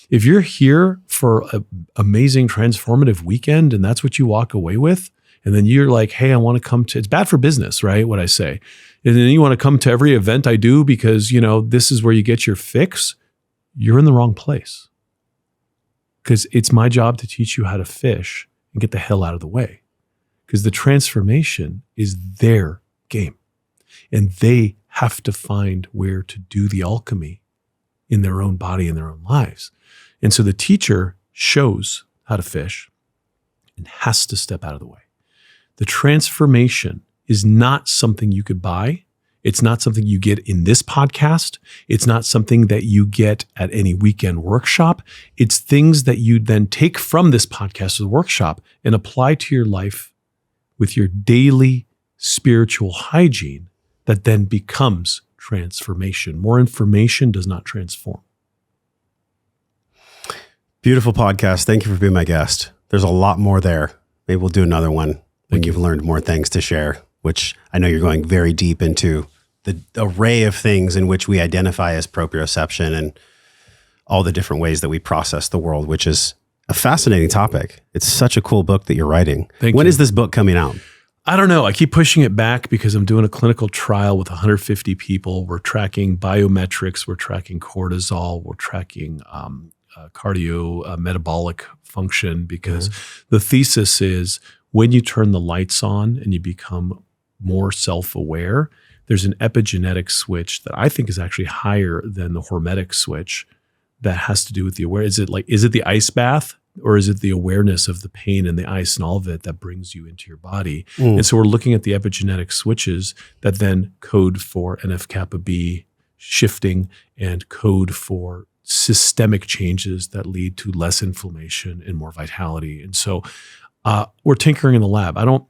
if you're here for an amazing transformative weekend and that's what you walk away with, and then you're like, hey, I want to come to, it's bad for business, right? What I say. And then you want to come to every event I do because, this is where you get your fix. You're in the wrong place. Because it's my job to teach you how to fish and get the hell out of the way. Because the transformation is their game. And they have to find where to do the alchemy in their own body, in their own lives. And so the teacher shows how to fish and has to step out of the way. The transformation is not something you could buy. It's not something you get in this podcast. It's not something that you get at any weekend workshop. It's things that you then take from this podcast or the workshop and apply to your life with your daily spiritual hygiene that then becomes transformation. More information does not transform. Beautiful podcast. Thank you for being my guest. There's a lot more there. Maybe we'll do another one when you've learned more things to share, which I know you're going very deep into the array of things in which we identify as proprioception and all the different ways that we process the world, which is a fascinating topic. It's such a cool book that you're writing. When is this book coming out? I don't know. I keep pushing it back because I'm doing a clinical trial with 150 people. We're tracking biometrics. We're tracking cortisol. We're tracking metabolic function, because the thesis is when you turn the lights on and you become more self-aware, there's an epigenetic switch that I think is actually higher than the hormetic switch that has to do with the awareness. Is it the ice bath, or is it the awareness of the pain and the ice and all of it that brings you into your body? And so we're looking at the epigenetic switches that then code for NF-kappa B shifting and code for systemic changes that lead to less inflammation and more vitality. And so we're tinkering in the lab. I don't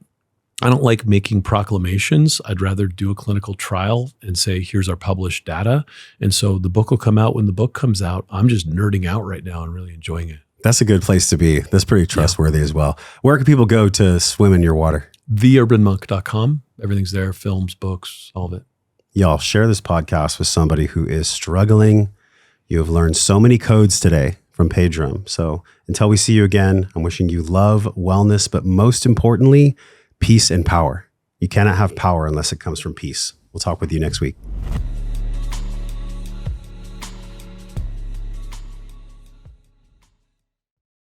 like making proclamations. I'd rather do a clinical trial and say, here's our published data. And so the book will come out when the book comes out. I'm just nerding out right now and really enjoying it. That's a good place to be. That's pretty trustworthy as well. Where can people go to swim in your water? theurbanmonk.com. Everything's there, films, books, all of it. Y'all, share this podcast with somebody who is struggling. You have learned so many codes today from Pedram. So until we see you again, I'm wishing you love, wellness, but most importantly, peace and power. You cannot have power unless it comes from peace. We'll talk with you next week.